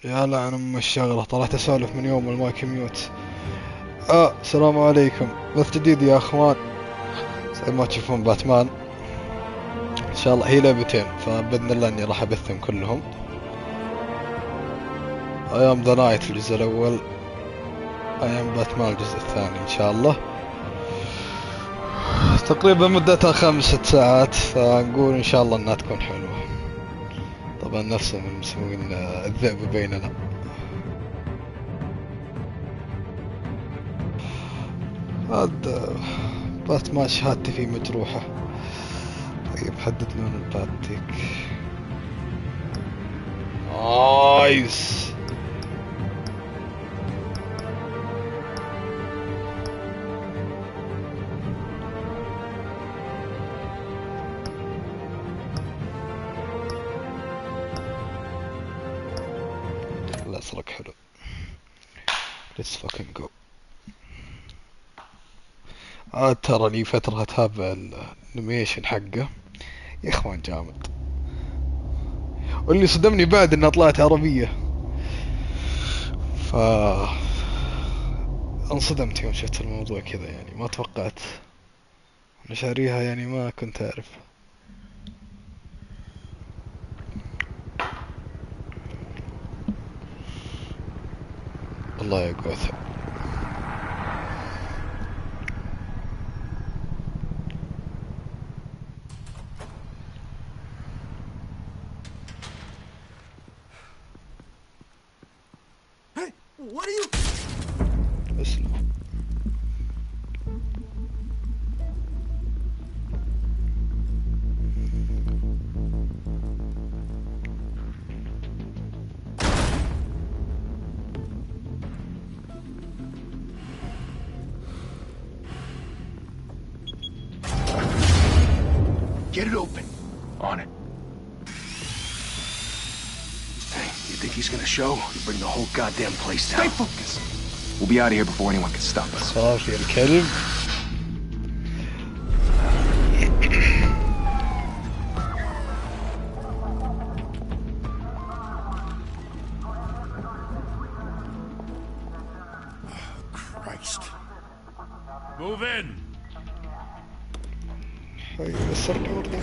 يا لعن ام الشغلة، طلعت اسولف من يوم المايك ميوت. السلام عليكم، بث جديد يا اخوان. زي ما تشوفون باتمان ان شاء الله هي لعبتين، فباذن الله اني راح ابثهم كلهم. ايام ذا نايت الجزء الاول، ايام باتمان الجزء الثاني ان شاء الله. تقريبا مدتها 5 ساعات، فنقول ان شاء الله انها تكون حلوة. طبعا نفسهم المسوين الذئب بيننا. هذا باتمان شهادتي فيه مجروحة. طيب حدد لون الباتيك. نايس. الازرق حلو. Let's fucking go. ترى لي فترة اتابع الانيميشن حقه يا اخوان، جامد. واللي صدمني بعد انها طلعت عربية، ف انصدمت يوم شفت الموضوع كذا، يعني ما توقعت. انا شاريها يعني ما كنت اعرف. الله يا قوثة. What are you? اسلم. Get it open. On it. Hey, you think he's gonna show? You bring the whole goddamn place down. Stay focused. We'll be out of here before anyone can stop us. صافي الكلب. Christ. Move in. هاي يسرني ورني.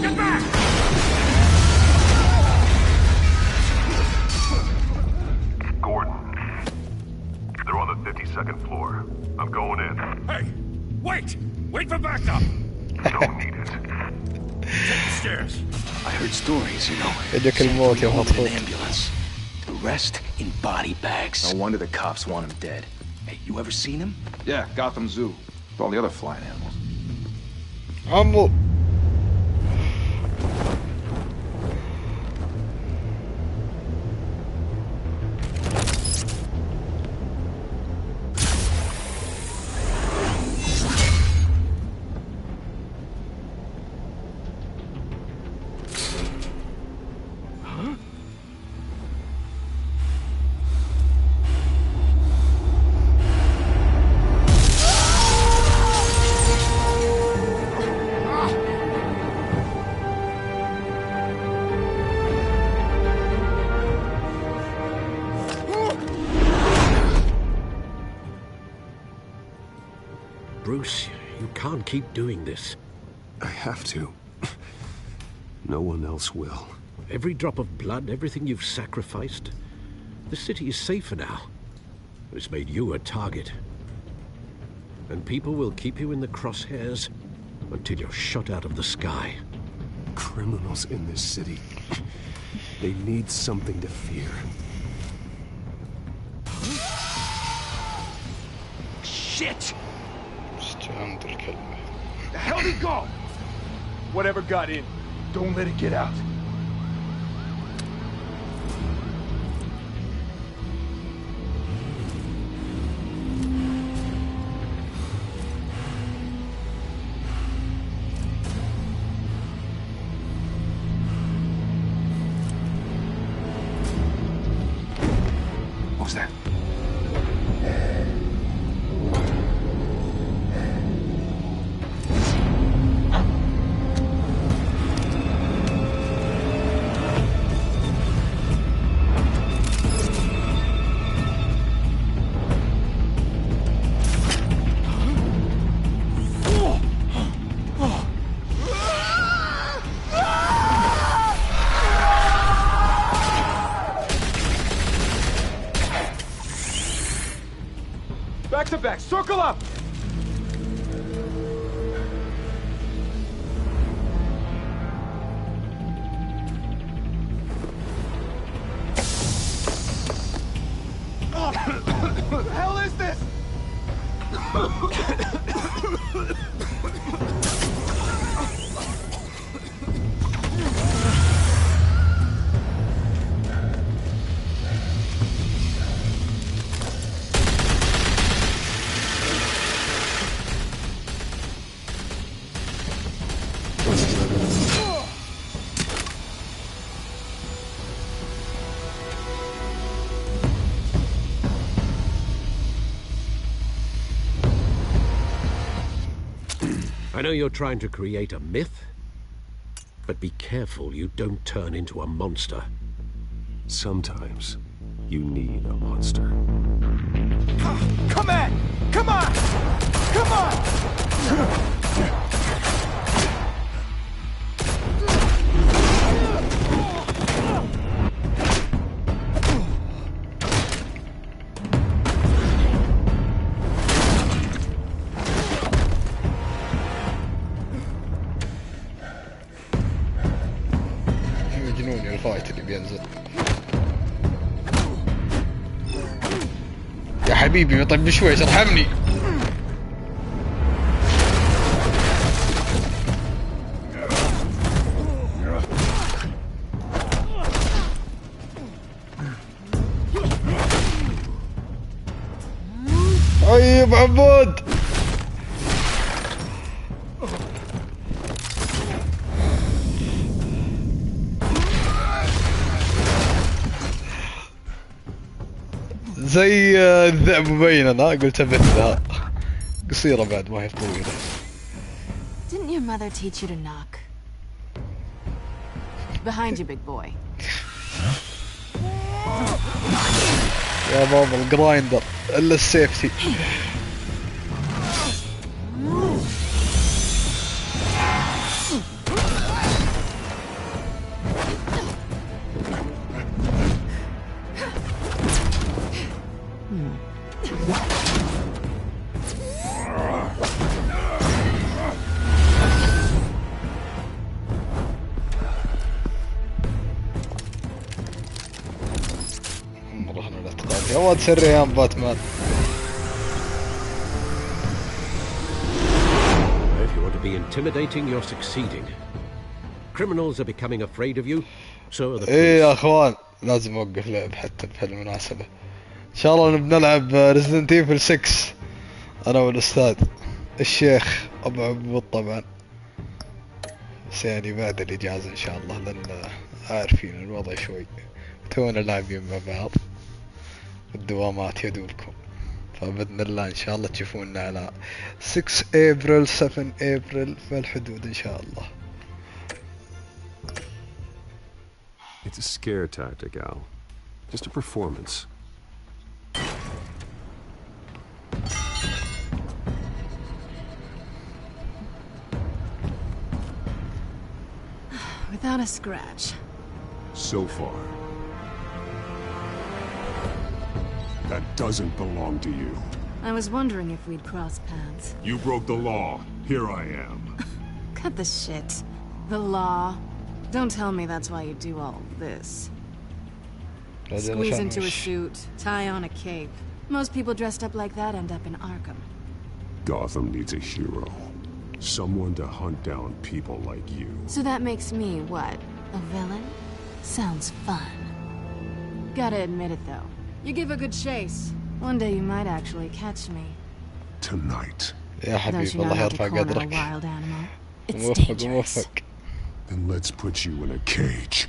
Get back! Gordon. They're on the 52nd floor. I'm going in. Hey! Wait! Wait for backup! Don't need it. Take the stairs. I heard stories, you know. يجيك الموت يا Home in an مطفوط. ambulance. The rest in body bags. No wonder the cops want him dead. Hey, you ever seen him? Yeah, Gotham Zoo. With all the other flying animals. عمو. Bruce, you can't keep doing this. I have to. No one else will. Every drop of blood, everything you've sacrificed. The city is safer now. It's made you a target. And people will keep you in the crosshairs until you're shot out of the sky. Criminals in this city. They need something to fear. Shit! عند الكلب. The hell did he go? Whatever got in, don't let it get out. What was that? contact! Circle up! What the hell is this? I know you're trying to create a myth, but be careful you don't turn into a monster. Sometimes you need a monster. Come on! Come on! Come on! مجنون الفايت اللي بينزل. يا حبيبي طيب بشويش ارحمني. طيب عبود زي الذئب مبين انا قلت ابثها قصيرة بعد ما هي طويلة. Didn't your mother teach you to knock? Behind you, big boy. يا بابا الجرايندر الا السيفتي. يا واد سري يا باتمان. If you want to be intimidating, you're succeeding. Criminals are becoming afraid of you, so are the ايه يا police. اخوان لازم اوقف لعب حتى بهالمناسبة. ان شاء الله بنلعب ريزدنت ايفل 6 انا والاستاذ الشيخ ابو عبود طبعا، بس يعني بعد الاجازة ان شاء الله لان عارفين الوضع شوي تونا لاعبين مع بعض الدوامات يدولكم، فبإذن الله إن شاء الله تشوفونا على 6 أبريل 7 أبريل في الحدود إن شاء الله. It's a scare tactic, Al. Just a performance. Without a scratch. So far. That doesn't belong to you. I was wondering if we'd cross paths. You broke the law. Here I am. Cut the shit. The law. Don't tell me that's why you do all this. Squeeze into a suit, tie on a cape. Most people dressed up like that end up in Arkham. Gotham needs a hero. Someone to hunt down people like you. So that makes me, what, a villain? Sounds fun. Gotta admit it, though. You give a good chase. One day you might actually catch me. Tonight. يا حبيبي الله يرفع قدرك. موفق موفق. Then let's put you in a cage.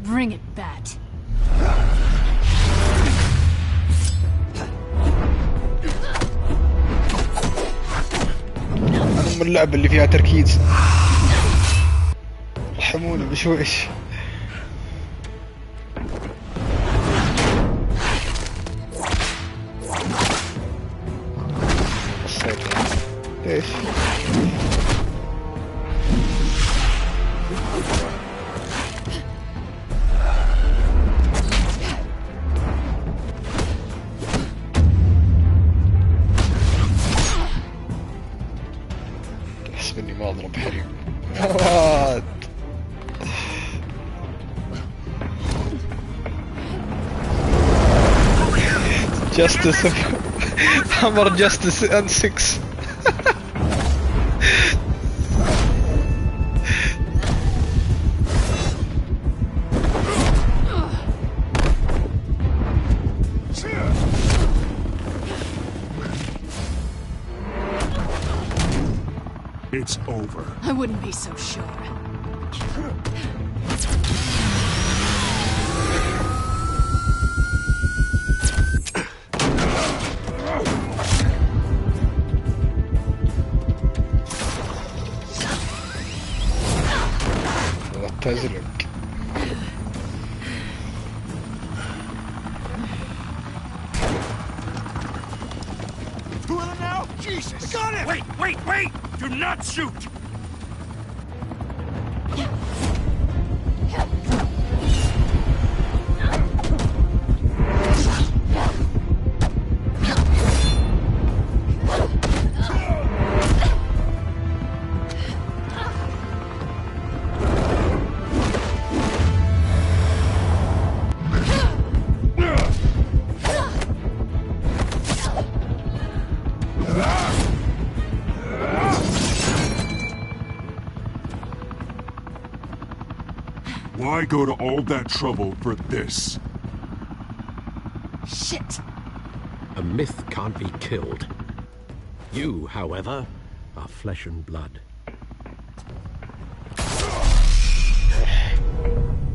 Bring it, Bat. أنا من اللعبة اللي فيها تركيز. رحموني بشويش. ليش؟ اضرب حريم. وات Justice of Hammer Justice and 6. It's over. I wouldn't be so sure. تزرق. Two of them now? Jesus! Got it! Wait! Do not shoot! Why go to all that trouble for this? Shit! A myth can't be killed. You, however, are flesh and blood.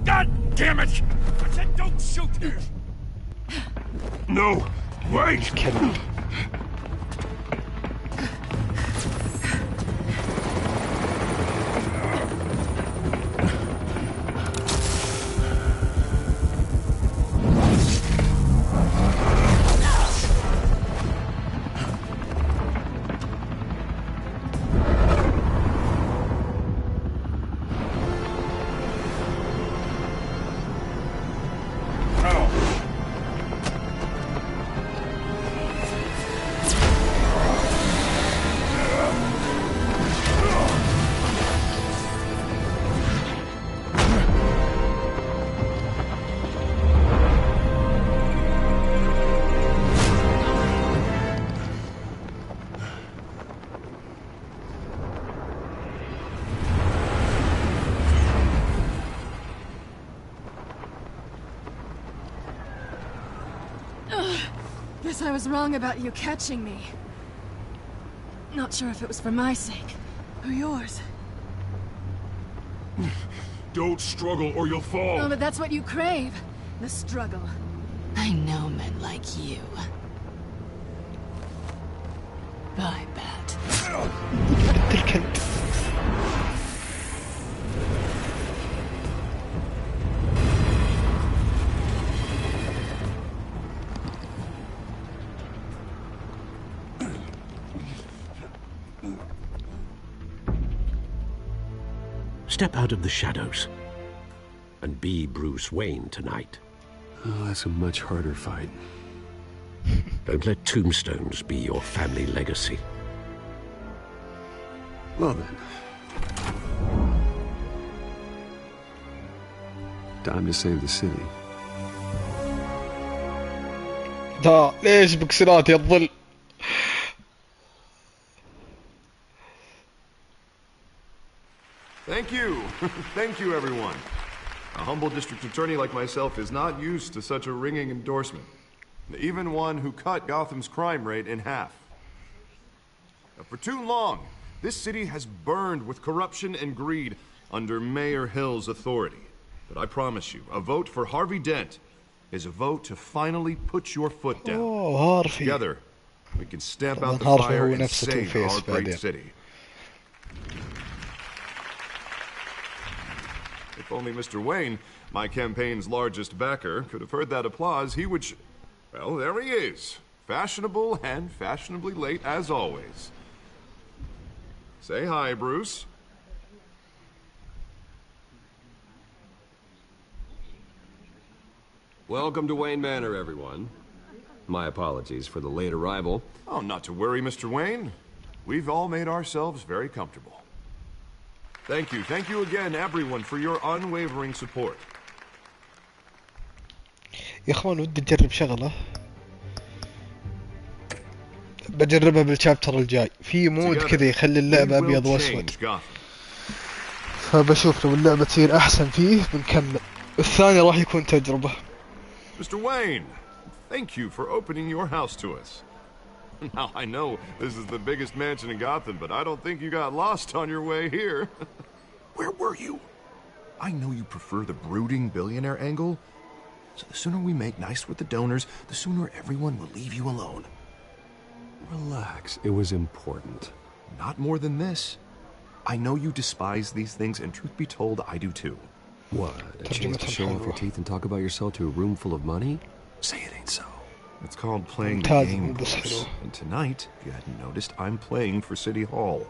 God damn it! I said don't shoot! No! Wait! Kill me. Guess I was wrong about you catching me. Not sure if it was for my sake, or yours. Don't struggle or you'll fall! Oh, but that's what you crave. The struggle. I know men like you. I bet. الكلب. Step out of the shadows and be Bruce Wayne tonight. Oh, that's a much harder fight. Don't let tombstones be your family legacy. Well then. Time to save the city. دا ليش بكسرات يا الظل؟ Thank you. Thank you, everyone. A humble district attorney like myself is not used to such a ringing endorsement. Even one who cut Gotham's crime rate in half. For too long, this city has burned with corruption and greed under Mayor Hill's authority. But I promise you, a vote for Harvey Dent is a vote to finally put your foot down. هارفي. Together, we can stamp out the هارفي fire هو and نفسه save Two-Face our great بعدين. city. If only Mr. Wayne, my campaign's largest backer, could have heard that applause, he would well, there he is. Fashionable and fashionably late as always. Say hi, Bruce. Welcome to Wayne Manor, everyone. My apologies for the late arrival. Oh, not to worry, Mr. Wayne. We've all made ourselves very comfortable. Thank you again, everyone, for your unwavering support. يا اخوان ودي اجرب شغلة بجربها بالشابتر الجاي. في مود كذا يخلي اللعبة ابيض واسود، فبشوف لو اللعبة تصير احسن فيه بنكمل. الثاني راح يكون تجربة. Mr. Wayne, thank you for opening your house to us. Now, I know this is the biggest mansion in Gotham, but I don't think you got lost on your way here. Where were you? I know you prefer the brooding billionaire angle, so the sooner we make nice with the donors, the sooner everyone will leave you alone. Relax, it was important. Not more than this. I know you despise these things, and truth be told, I do too. What, a chance to show off your teeth and talk about yourself to a room full of money? Say it ain't so. It's called playing the game, Bruce. And tonight, if you hadn't noticed, I'm playing for City Hall.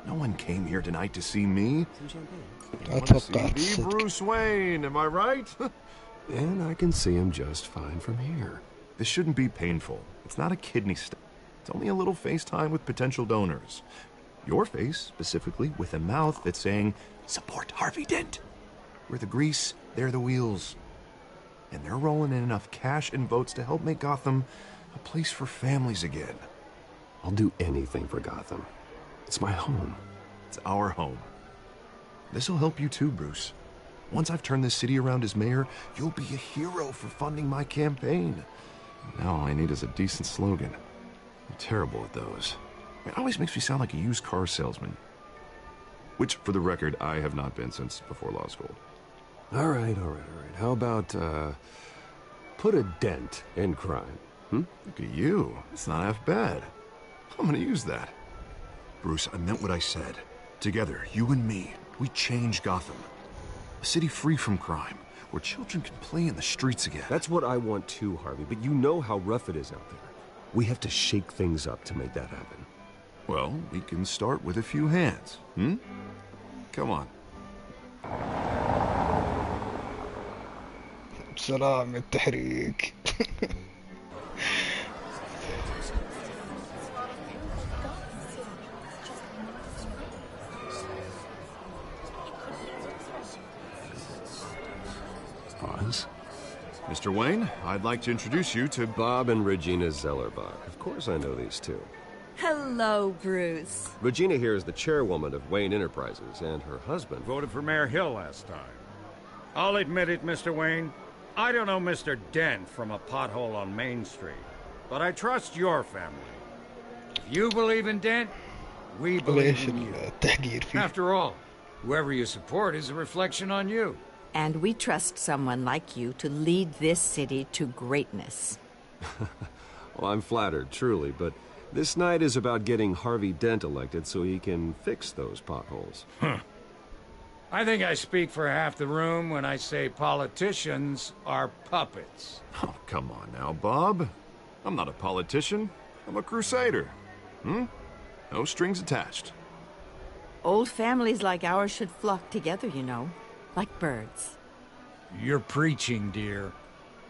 No one came here tonight to see me. They want to see me, Bruce Wayne, am I right? And I can see him just fine from here. This shouldn't be painful. It's not a kidney stone. It's only a little FaceTime with potential donors. Your face, specifically, with a mouth that's saying, support Harvey Dent. We're the grease, they're the wheels. And they're rolling in enough cash and votes to help make Gotham a place for families again. I'll do anything for Gotham. It's my home. It's our home. This'll help you too, Bruce. Once I've turned this city around as mayor, you'll be a hero for funding my campaign. Now all I need is a decent slogan. I'm terrible at those. It always makes me sound like a used car salesman. Which, for the record, I have not been since before law school. All right. How about, put a dent in crime, Look at you. It's not half bad. I'm gonna use that. Bruce, I meant what I said. Together, you and me, we change Gotham. A city free from crime, where children can play in the streets again. That's what I want too, Harvey, but you know how rough it is out there. We have to shake things up to make that happen. Well, we can start with a few hands, Come on. سلام التحريك. Oz? Mr. Wayne, I'd like to introduce you to Bob and Regina Zellerbach. Of course I know these two. Hello, Bruce. Regina here is the chairwoman of Wayne Enterprises, and her husband Voted for Mayor Hill last time. I'll admit it, Mr. Wayne. I don't know Mr. Dent from a pothole on Main Street, but I trust your family. If you believe in Dent, we believe in you. After all, whoever you support is a reflection on you. And we trust someone like you to lead this city to greatness. Well, I'm flattered, truly, but this night is about getting Harvey Dent elected so he can fix those potholes. I think I speak for half the room when I say politicians are puppets. Oh, come on now, Bob. I'm not a politician. I'm a crusader. No strings attached. Old families like ours should flock together, you know, like birds. You're preaching, dear.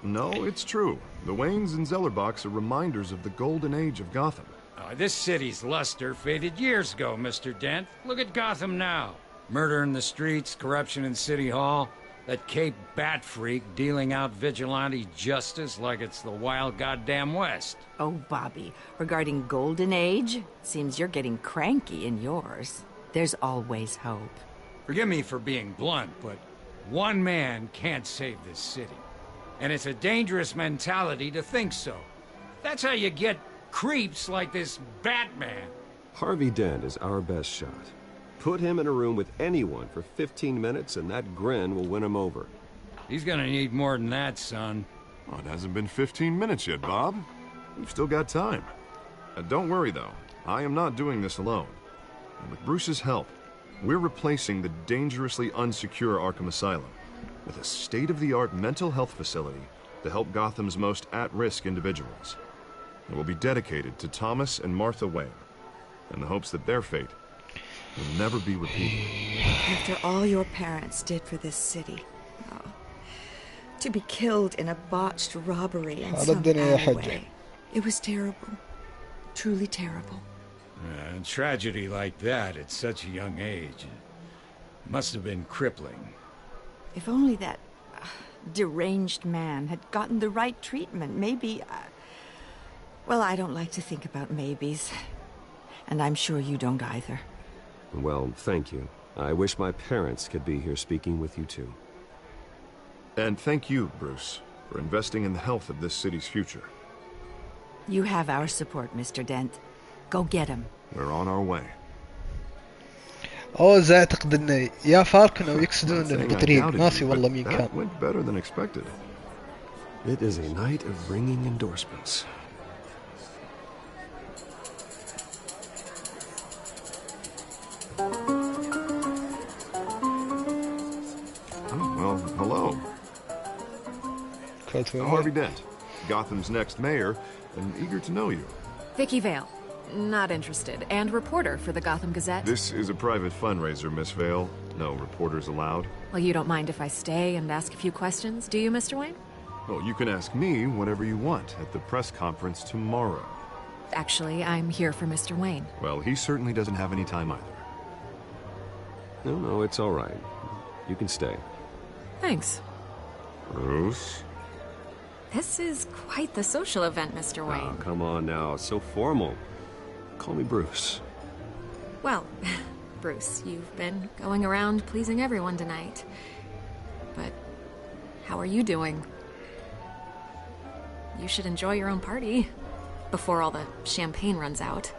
No, it's true. The Waynes and Zellerbachs are reminders of the golden age of Gotham. This city's luster faded years ago, Mr. Dent. Look at Gotham now. Murder in the streets, corruption in City Hall, that Cape Bat freak dealing out vigilante justice like it's the wild goddamn West. Oh, Bobby, regarding Golden Age, seems you're getting cranky in yours. There's always hope. Forgive me for being blunt, but one man can't save this city. And it's a dangerous mentality to think so. That's how you get creeps like this Batman. Harvey Dent is our best shot. Put him in a room with anyone for 15 minutes and that grin will win him over. He's gonna need more than that, son. Oh, it hasn't been 15 minutes yet, Bob. We've still got time. Don't worry, though. I am not doing this alone. And with Bruce's help, we're replacing the dangerously unsecure Arkham Asylum with a state-of-the-art mental health facility to help Gotham's most at-risk individuals. It will be dedicated to Thomas and Martha Wayne, in the hopes that their fate will never be repeated. After all your parents did for this city, to be killed in a botched robbery in some alleyway, it was terrible. Truly terrible. Tragedy like that at such a young age. Must have been crippling. If only that deranged man had gotten the right treatment, maybe... Well, I don't like to think about maybes. And I'm sure you don't either. Well, thank you. I wish my parents could be here speaking with you too. And thank you, Bruce, for investing in the health of this city's future. You have our support, Mr. Dent. Go get him. We're on our way. زي اعتقد انه يا فالكون او يقصدون البطريق ناسي والله مين كان. That went better than expected. It is a night of ringing endorsements. Well, hello. Harvey Dent, Gotham's next mayor, and eager to know you. Vicky Vale. Not interested. And reporter for the Gotham Gazette. This is a private fundraiser, Miss Vale. No reporters allowed. Well, you don't mind if I stay and ask a few questions, do you, Mr. Wayne? Well, you can ask me whatever you want at the press conference tomorrow. Actually, I'm here for Mr. Wayne. Well, he certainly doesn't have any time either. No, it's all right. You can stay. Thanks. Bruce? This is quite the social event, Mr. Wayne. Oh, come on now. So formal. Call me Bruce. Well, Bruce, you've been going around pleasing everyone tonight. But how are you doing? You should enjoy your own party before all the champagne runs out.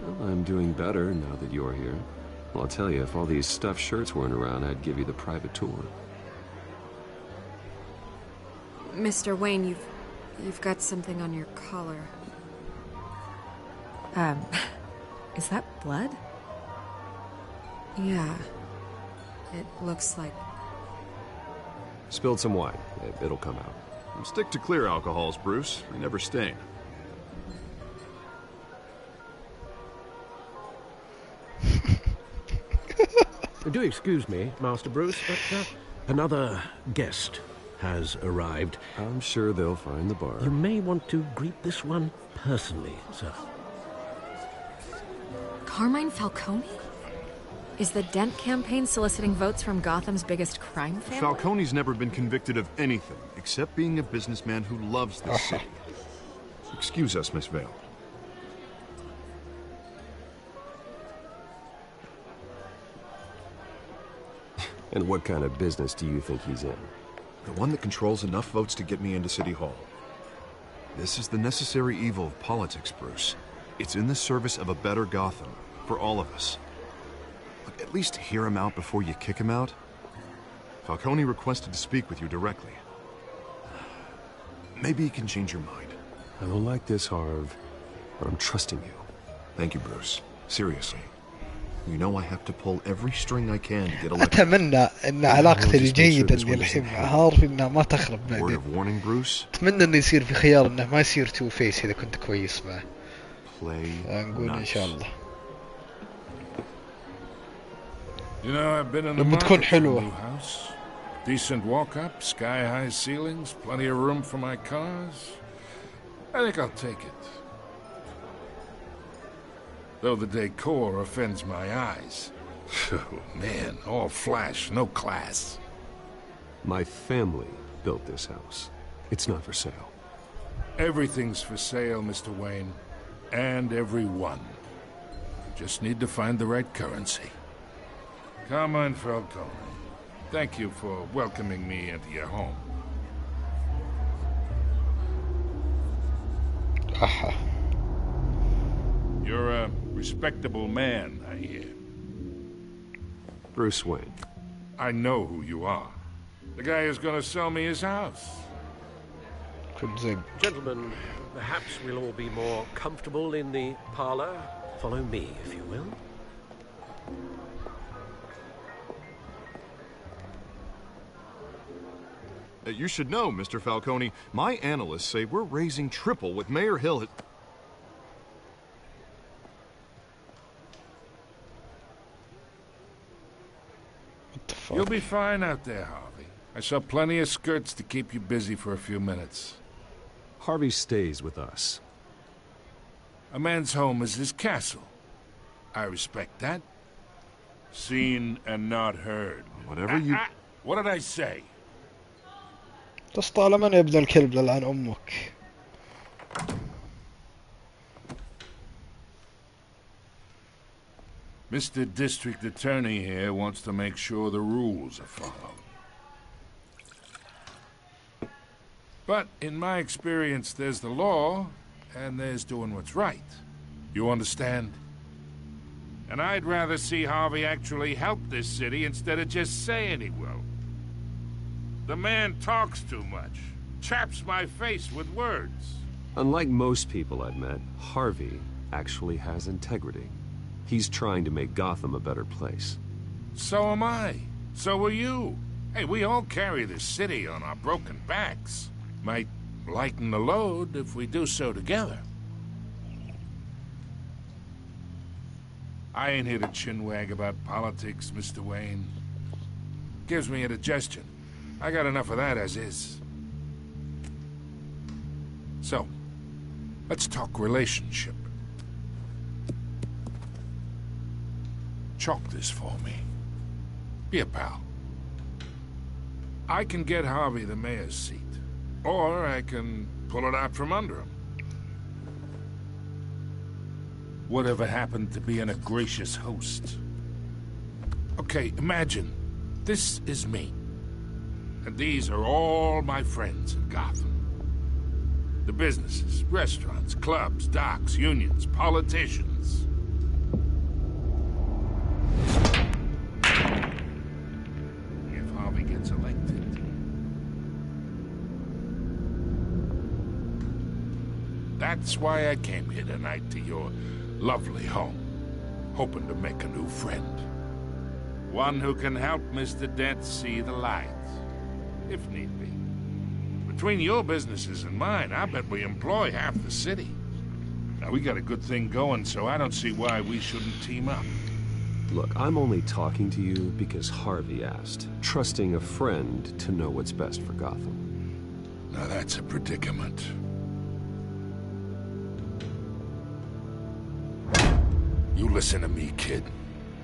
Well, I'm doing better now that you're here. Well, I'll tell you, if all these stuffed shirts weren't around, I'd give you the private tour. Mr. Wayne, you've got something on your collar. Is that blood? Yeah. It looks like... Spilled some wine. It'll come out. Stick to clear alcohols, Bruce. They never stain. Do excuse me, Master Bruce, but another guest has arrived. I'm sure they'll find the bar. You may want to greet this one personally, sir. Carmine Falcone? Is the Dent campaign soliciting votes from Gotham's biggest crime family? Falcone's never been convicted of anything, except being a businessman who loves this city. Excuse us, Miss Vale. And what kind of business do you think he's in? The one that controls enough votes to get me into City Hall. This is the necessary evil of politics, Bruce. It's in the service of a better Gotham, for all of us. Look, at least hear him out before you kick him out. Falcone requested to speak with you directly. Maybe he can change your mind. I don't like this, Harv, but I'm trusting you. Thank you, Bruce. Seriously. You know I have to pull every string I can to get elected. أتمنى إن علاقتي الجيدة اللي الحين مع هارفي إنها ما تخرب بعدين. Word of warning, Bruce. أتمنى إنه يصير في خيار إنه ما يصير تو فيس إذا كنت كويس معه. نقول إن شاء الله. You know, I've been in the market for a new house. Decent walk-up, sky-high ceilings, plenty of room for my cars. I think I'll take it. Though the decor offends my eyes. Oh, man, all flash, no class. My family built this house. It's not for sale. Everything's for sale, Mr. Wayne. And everyone. Just need to find the right currency. Carmine Falcone, thank you for welcoming me into your home. You're a respectable man, I hear. Bruce Wayne. I know who you are. The guy who's gonna sell me his house. Gentlemen, perhaps we'll all be more comfortable in the parlor. Follow me, if you will. You should know, Mr. Falcone, my analysts say we're raising triple with Mayor Hill. You'll be fine out there, Harvey. I saw plenty of skirts to keep you busy for a few minutes. Harvey stays with us. A man's home is his castle. I respect that. Seen and not heard. Whatever you... What did I say? بس طالما أنا ابن الكلب للعن أمك. Mr. District Attorney here wants to make sure the rules are followed. But in my experience, there's the law, and there's doing what's right. You understand? And I'd rather see Harvey actually help this city instead of just saying he will. The man talks too much. Chaps my face with words. Unlike most people I've met, Harvey actually has integrity. He's trying to make Gotham a better place. So am I. So are you. Hey, we all carry this city on our broken backs. Might lighten the load if we do so together. I ain't here to chinwag about politics, Mr. Wayne. Gives me indigestion. I got enough of that as is. So, let's talk relationship. Chalk this for me. Be a pal. I can get Harvey the mayor's seat, or I can pull it out from under him. Whatever happened to being a gracious host? Okay, imagine, this is me. And these are all my friends in Gotham. The businesses, restaurants, clubs, docks, unions, politicians. If Harvey gets elected, that's why I came here tonight to your lovely home, hoping to make a new friend. One who can help Mr. Dent see the light, if need be. Between your businesses and mine, I bet we employ half the city. Now, we got a good thing going, so I don't see why we shouldn't team up. Look, I'm only talking to you because Harvey asked, trusting a friend to know what's best for Gotham. Now that's a predicament. You listen to me, kid.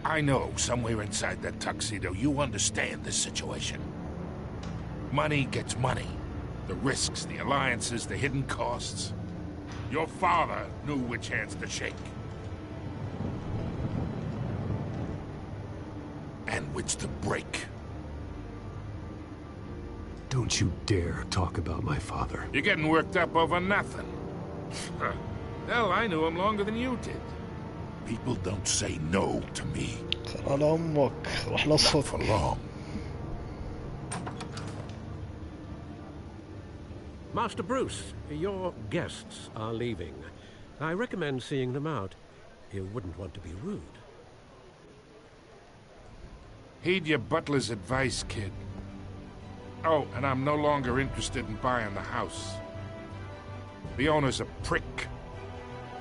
I know somewhere inside that tuxedo you understand this situation. Money gets money. The risks, the alliances, the hidden costs. Your father knew which hands to shake. And which to break. Don't you dare talk about my father. You're getting worked up over nothing. Hell, I knew him longer than you did. People don't say no to me. Not for long. Master Bruce, your guests are leaving. I recommend seeing them out. You wouldn't want to be rude. Heed your butler's advice, kid. Oh, and I'm no longer interested in buying the house. The owner's a prick.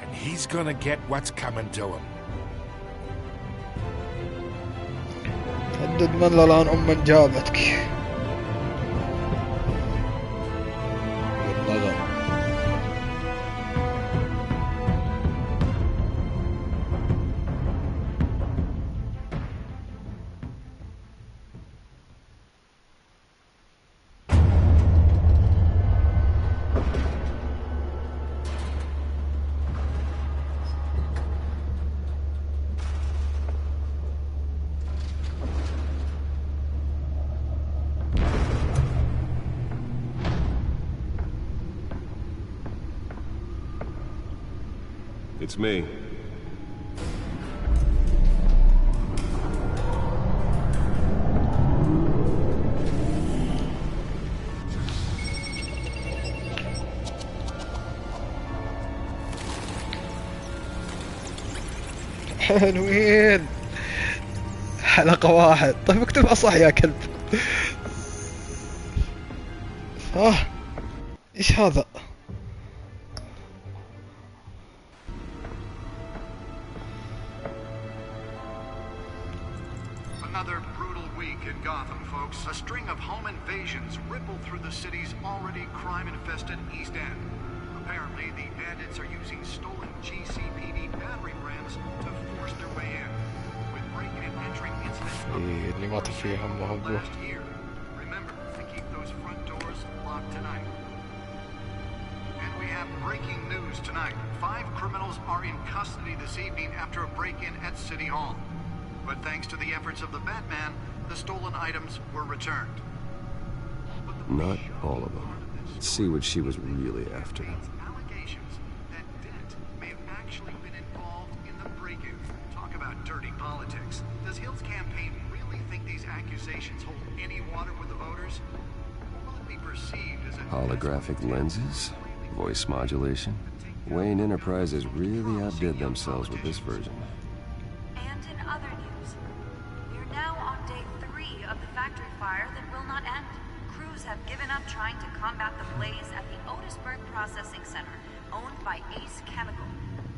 And he's gonna get what's coming to him. هدد من الآن أم جابتك. It's me. حلوين. حلقة واحد. طيب اكتبها صح يا كلب. ايش هذا؟ Another brutal week in Gotham, folks. A string of home invasions rippled through the city's already crime-infested East End. Apparently, the bandits are using stolen GCPD battering rams to force their way in. With breaking and entering إيه اللي ما تفيه همه أبوه. Remember to keep those front doors locked tonight. And we have breaking news tonight. 5 criminals are in custody this evening after a break-in at City Hall. But thanks to the efforts of the Batman, the stolen items were returned. Not all of them. Let's see what she was really after. Allegations that Dent may have actually been involved in the break-in. Talk about dirty politics. Does Hill's campaign really think these accusations hold any water with the voters? Or will it be perceived as a Holographic lenses? Voice modulation? Wayne Enterprises really outdid themselves with this version. And in other news, we're now on day 3 of the factory fire that will not end. Crews have given up trying to combat the blaze at the Otisburg Processing Center, owned by Ace Chemical.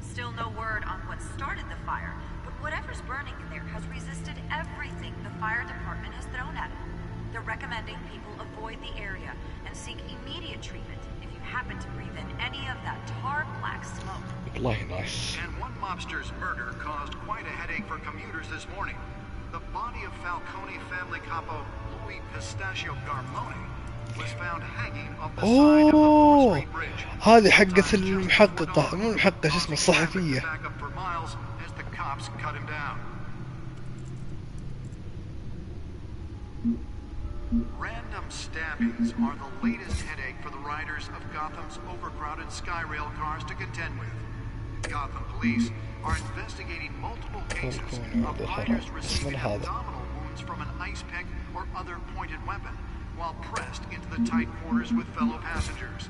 Still no word on what started the fire, but whatever's burning in there has resisted everything the fire department has thrown at it. They're recommending people avoid the area and seek immediate treatment if you happen to breathe in any of that tar black smoke. Nice. And one mobster's murder caused quite a headache for commuters this morning. The body of Falcone family capo Louis Pistachio Garmoni was found hanging off the side of the Moore Street Bridge. هذه حقة المحققة مو المحققة شو اسمه الصحفية. Back up for miles as the cops cut him down. Random stabbings are the latest headache for the riders of Gotham's overcrowded Skyrail cars to contend with. Gotham police are investigating multiple cases of riders receiving abdominal wounds from an ice pick or other pointed weapon while pressed into the tight quarters with fellow passengers.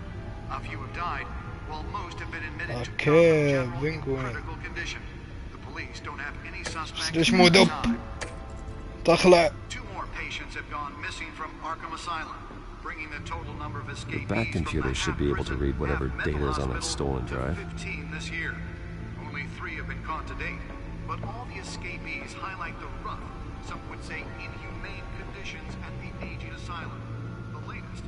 A few have died, while most have been admitted to critical condition. The police don't have any suspects at the time. تخلع. 2 more patients have gone missing from Arkham Asylum, bringing the total number of escapees The back computer should be able to read whatever data is on that stolen drive. 15 this year. Only 3 have been caught to date, but all the escapees highlight the rough, some would say inhumane conditions at the aging asylum. The latest,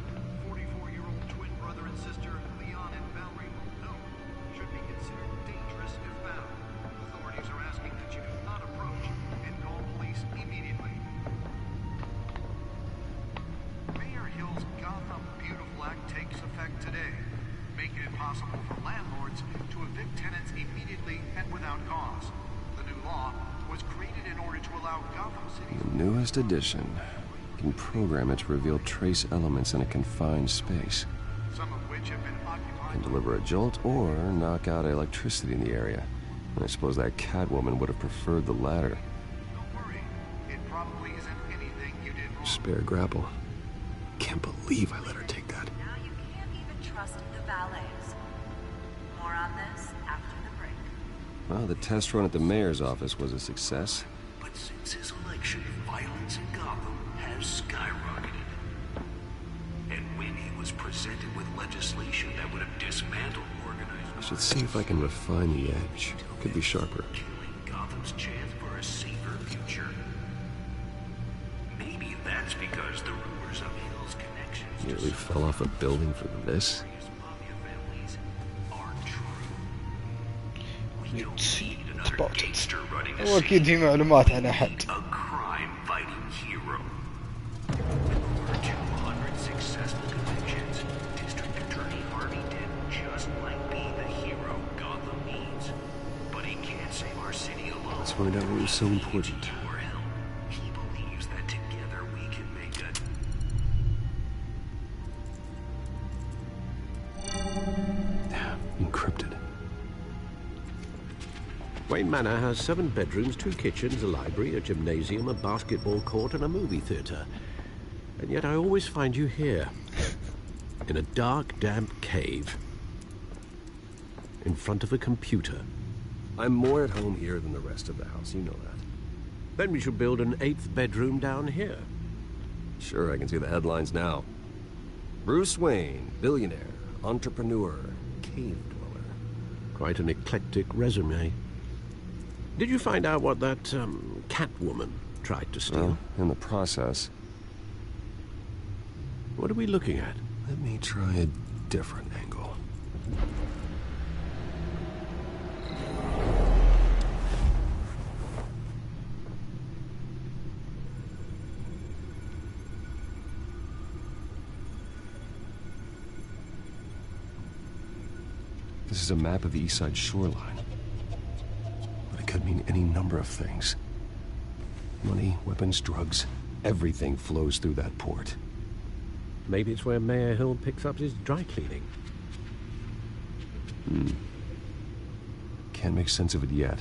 44-year-old twin brother and sister Leon and Valerie Muldoon should be considered dangerous if found. Authorities are asking that you do not approach and call police immediately. Mayor Hill's Gotham Beautiful Act takes effect today, making it possible for landlords to evict tenants immediately and without cause. The new law was created in order to allow Gotham City's The newest edition. You can program it to reveal trace elements in a confined space. some of which have been occupied. And deliver a jolt or knock out electricity in the area. And I suppose that Catwoman would have preferred the latter. Don't worry, it probably isn't anything you did wrong. Spare grapple. Can't believe I let her take that. Now you can't even trust the valets. More on this after the break. Well, the test run at the mayor's office was a success. But since his election, violence in Gotham has skyrocketed. And when he was presented with legislation that would have dismantled organized I should see if I can refine the edge. Could be sharper. killing Gotham's chance for a safer future. Maybe that's because the rumors of Hill's connections to Nearly fell off a building for this. mafia families aren't true. We don't need another gangster running a هو أكيد في معلومات عن أحد. a crime-fighting hero. Over 200 successful convictions, District Attorney Harvey Dent just might be the hero Gotham needs. But he can't save our city alone. Let's find out what was so important. Or help. He believes that together we can make a... Encrypted. Wayne Manor has 7 bedrooms, 2 kitchens, a library, a gymnasium, a basketball court, and a movie theater. And yet I always find you here, in a dark, damp cave, in front of a computer. I'm more at home here than the rest of the house, you know that. Then we should build an 8th bedroom down here. Sure, I can see the headlines now. Bruce Wayne, billionaire, entrepreneur, cave dweller. Quite an eclectic resume. Did you find out what that, Catwoman tried to steal? Well, in the process. What are we looking at? Let me try a different angle. This is a map of the East Side shoreline. But it could mean any number of things. Money, weapons, drugs, everything flows through that port. Maybe it's where Mayor Hill picks up his dry cleaning. Can't make sense of it yet.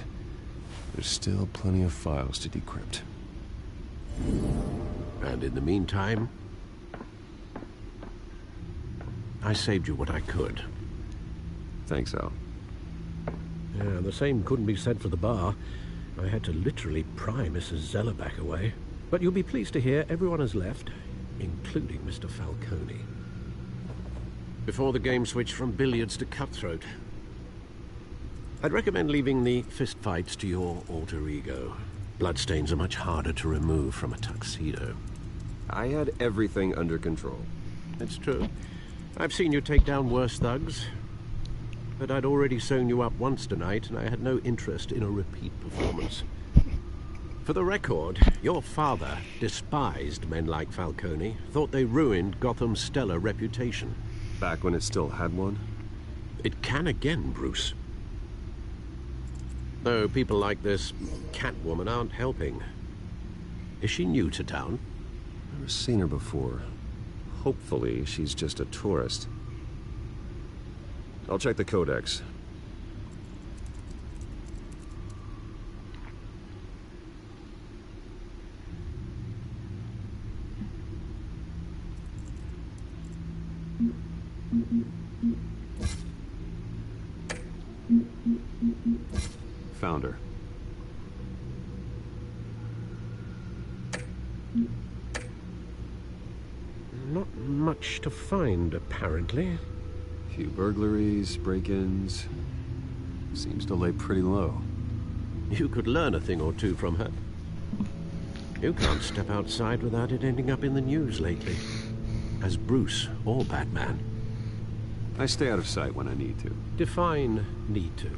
There's still plenty of files to decrypt. And in the meantime, I saved you what I could. Thanks, Al. Yeah, the same couldn't be said for the bar. I had to literally pry Mrs. Zellerback away. But you'll be pleased to hear everyone has left, including Mr. Falcone. Before the game switched from billiards to cutthroat. I'd recommend leaving the fistfights to your alter ego. Bloodstains are much harder to remove from a tuxedo. I had everything under control. It's true. I've seen you take down worse thugs. But I'd already sewn you up once tonight, and I had no interest in a repeat performance. For the record, your father despised men like Falcone, thought they ruined Gotham's stellar reputation. Back when it still had one? It can again, Bruce. Though people like this Catwoman aren't helping. Is she new to town? Never seen her before. Hopefully, she's just a tourist. I'll check the codex. Found her. Not much to find, apparently. Few burglaries, break-ins. Seems to lay pretty low. You could learn a thing or two from her. You can't step outside without it ending up in the news lately. As Bruce or Batman. I stay out of sight when I need to. Define need to.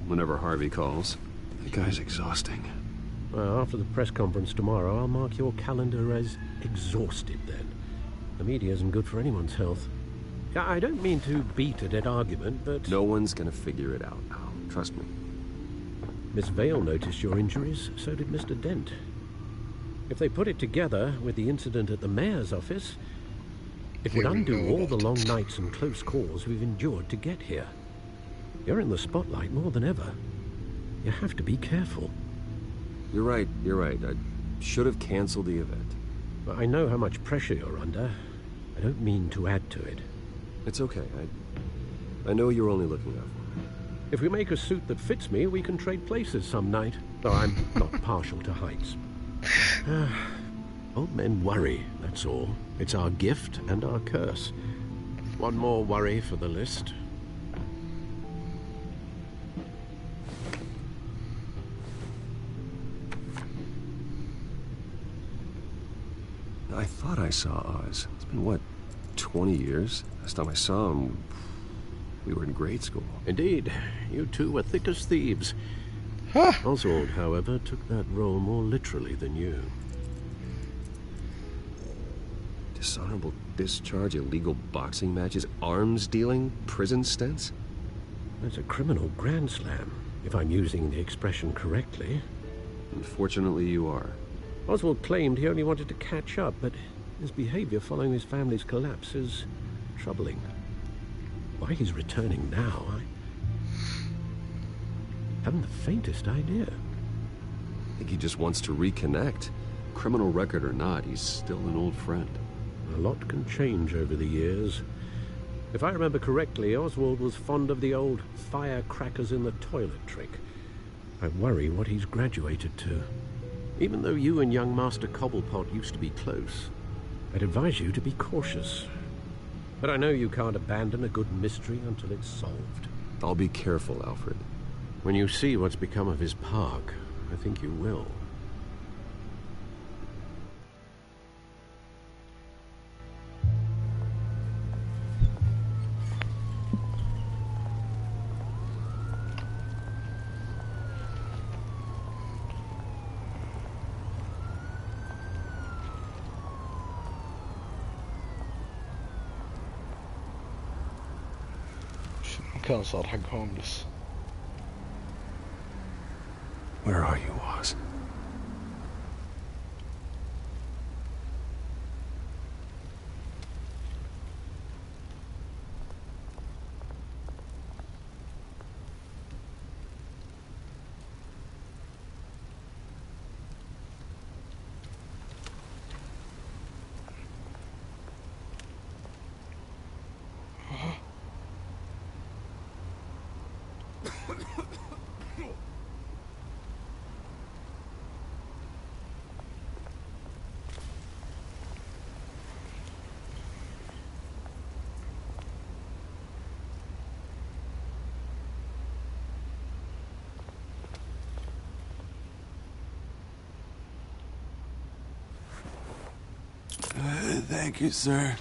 Whenever Harvey calls. The guy's exhausting. Well, after the press conference tomorrow, I'll mark your calendar as exhausted then. The media isn't good for anyone's health. I don't mean to beat a dead argument, but... No one's gonna figure it out now. Trust me. Miss Vale noticed your injuries, so did Mr. Dent. If they put it together with the incident at the mayor's office, it would undo all the long nights and close calls we've endured to get here. You're in the spotlight more than ever. You have to be careful. You're right. I should have canceled the event. But I know how much pressure you're under. I don't mean to add to it. It's okay. I know you're only looking out for me. If we make a suit that fits me, we can trade places some night. Though I'm not partial to heights. Old men worry, that's all. It's our gift and our curse. One more worry for the list. I thought I saw Oz. It's been, what, 20 years? Last time I saw him, we were in grade school. Indeed. You two were thick as thieves. Oswald, however, took that role more literally than you. Dishonorable discharge, illegal boxing matches, arms dealing, prison stints? That's a criminal grand slam, if I'm using the expression correctly. Unfortunately, you are. Oswald claimed he only wanted to catch up, but his behavior following his family's collapse is troubling. Why he's returning now, I haven't the faintest idea. I think he just wants to reconnect. Criminal record or not, he's still an old friend. A lot can change over the years. If I remember correctly, Oswald was fond of the old firecrackers in the toilet trick. I worry what he's graduated to. Even though you and young Master Cobblepot used to be close, I'd advise you to be cautious. But I know you can't abandon a good mystery until it's solved. I'll be careful, Alfred. When you see what's become of his park, I think you will. مكان صار حق هوملس. Where are you, Oz? Thank you, sir.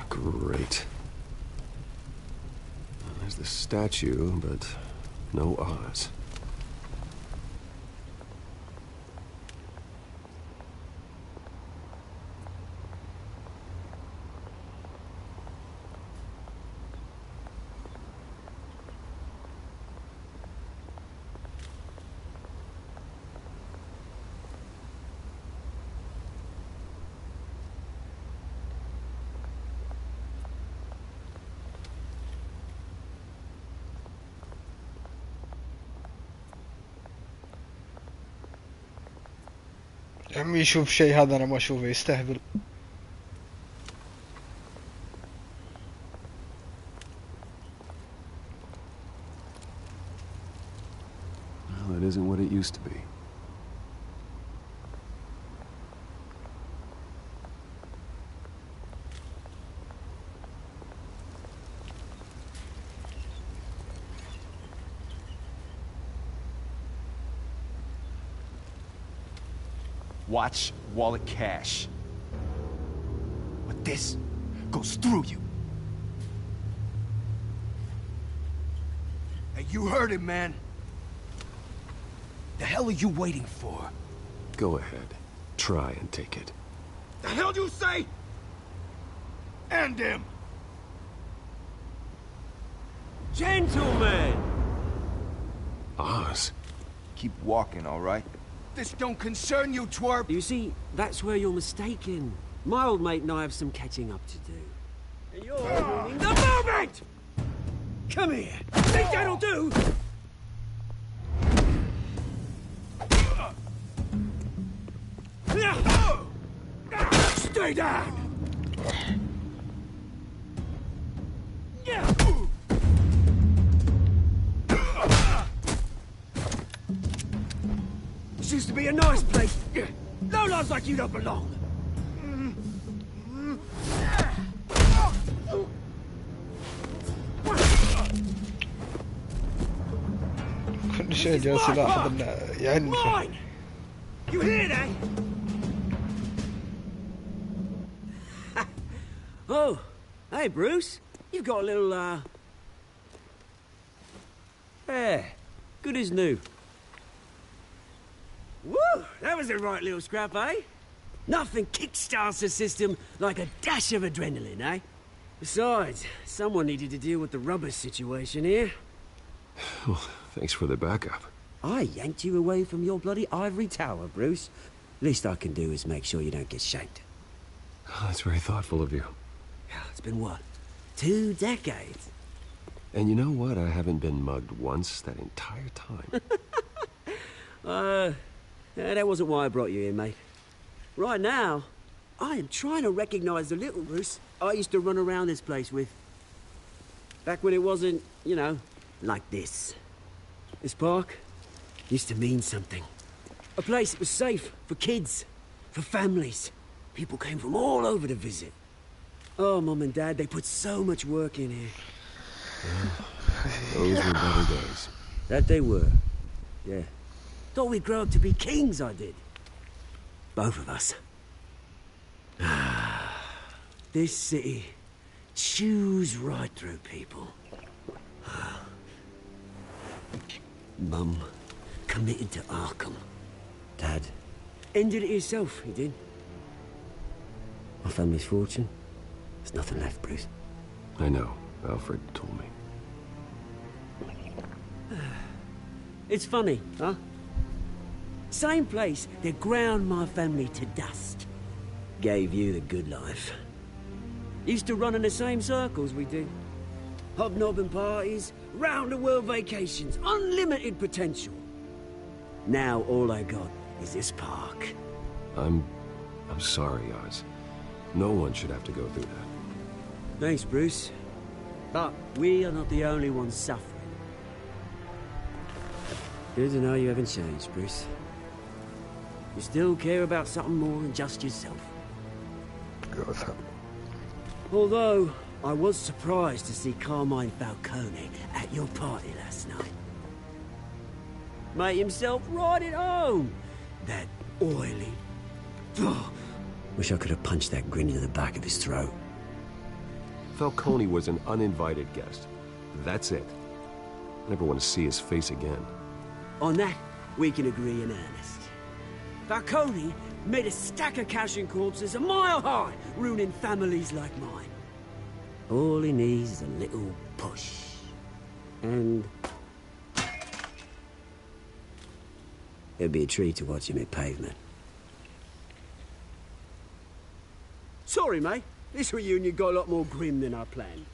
Great. There's the statue, but no Oz. عمي يشوف شيء هذا انا ما اشوفه يستهبل. Well, it isn't what it used to be. Watch wallet cash. But this goes through you. Hey, you heard him, man. The hell are you waiting for? Go ahead. Try and take it. The hell do you say? End him! Gentlemen! Oz. Keep walking, all right? This don't concern you, twerp! You see, that's where you're mistaken. My old mate and I have some catching up to do. And you're ruining the moment! Come here! Think that'll do? Stay down! This used to be a nice place. No lives like you don't belong. كل شيء جالس يلاحظ انه يعنفه. You hear that? Oh, hey Bruce. You've got a little yeah, good as new. Woo! That was a right little scrap, eh? Nothing kickstarts the system like a dash of adrenaline, eh? Besides, someone needed to deal with the rubber situation here. Well, thanks for the backup. I yanked you away from your bloody ivory tower, Bruce. Least I can do is make sure you don't get shanked. Oh, that's very thoughtful of you. Yeah, it's been what? 2 decades? And you know what? I haven't been mugged once that entire time. That wasn't why I brought you here, mate. Right now, I am trying to recognize the little Bruce I used to run around this place with. Back when it wasn't, you know, like this. This park used to mean something. A place that was safe for kids, for families. People came from all over to visit. Oh, Mum and Dad, they put so much work in here. Those were better days. That they were. Yeah. Thought we'd grow up to be kings, I did. Both of us. This city chews right through people. Mum committed to Arkham. Dad ended it himself, he did. My family's fortune, there's nothing left, Bruce. I know. Alfred told me. It's funny, huh? Same place that ground my family to dust. Gave you the good life. Used to run in the same circles we did. Hobnobbing parties, round-the-world vacations, unlimited potential. Now all I got is this park. I'm sorry, Oz. No one should have to go through that. Thanks, Bruce. But we are not the only ones suffering. Good to know you haven't changed, Bruce. You still care about something more than just yourself. Although, I was surprised to see Carmine Falcone at your party last night. Made himself right at home. That oily... Oh, wish I could have punched that grin into the back of his throat. Falcone was an uninvited guest. That's it. Never want to see his face again. On that, we can agree in earnest. Falcone made a stack of cash and corpses a mile high, ruining families like mine. All he needs is a little push. And... it'd be a treat to watch him hit pavement. Sorry, mate. This reunion got a lot more grim than I planned.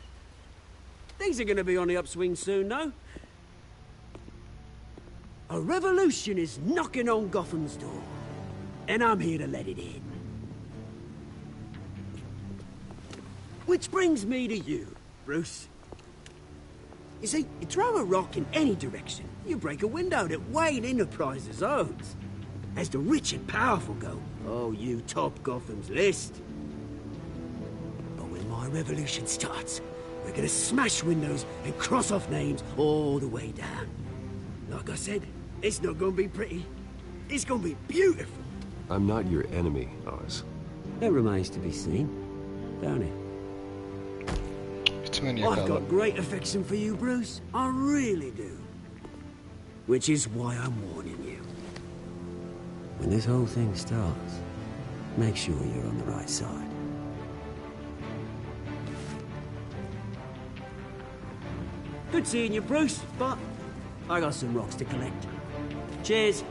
Things are gonna be on the upswing soon, though. A revolution is knocking on Gotham's door. And I'm here to let it in. Which brings me to you, Bruce. You see, you throw a rock in any direction, you break a window that Wayne Enterprises owns. As the rich and powerful go, oh, you top Gotham's list. But when my revolution starts, we're gonna smash windows and cross off names all the way down. Like I said, it's not gonna be pretty. It's gonna be beautiful. I'm not your enemy, Oz. That remains to be seen, don't it? I've got great affection for you, Bruce. I really do. Which is why I'm warning you. When this whole thing starts, make sure you're on the right side. Good seeing you, Bruce, but I got some rocks to collect. Cheers.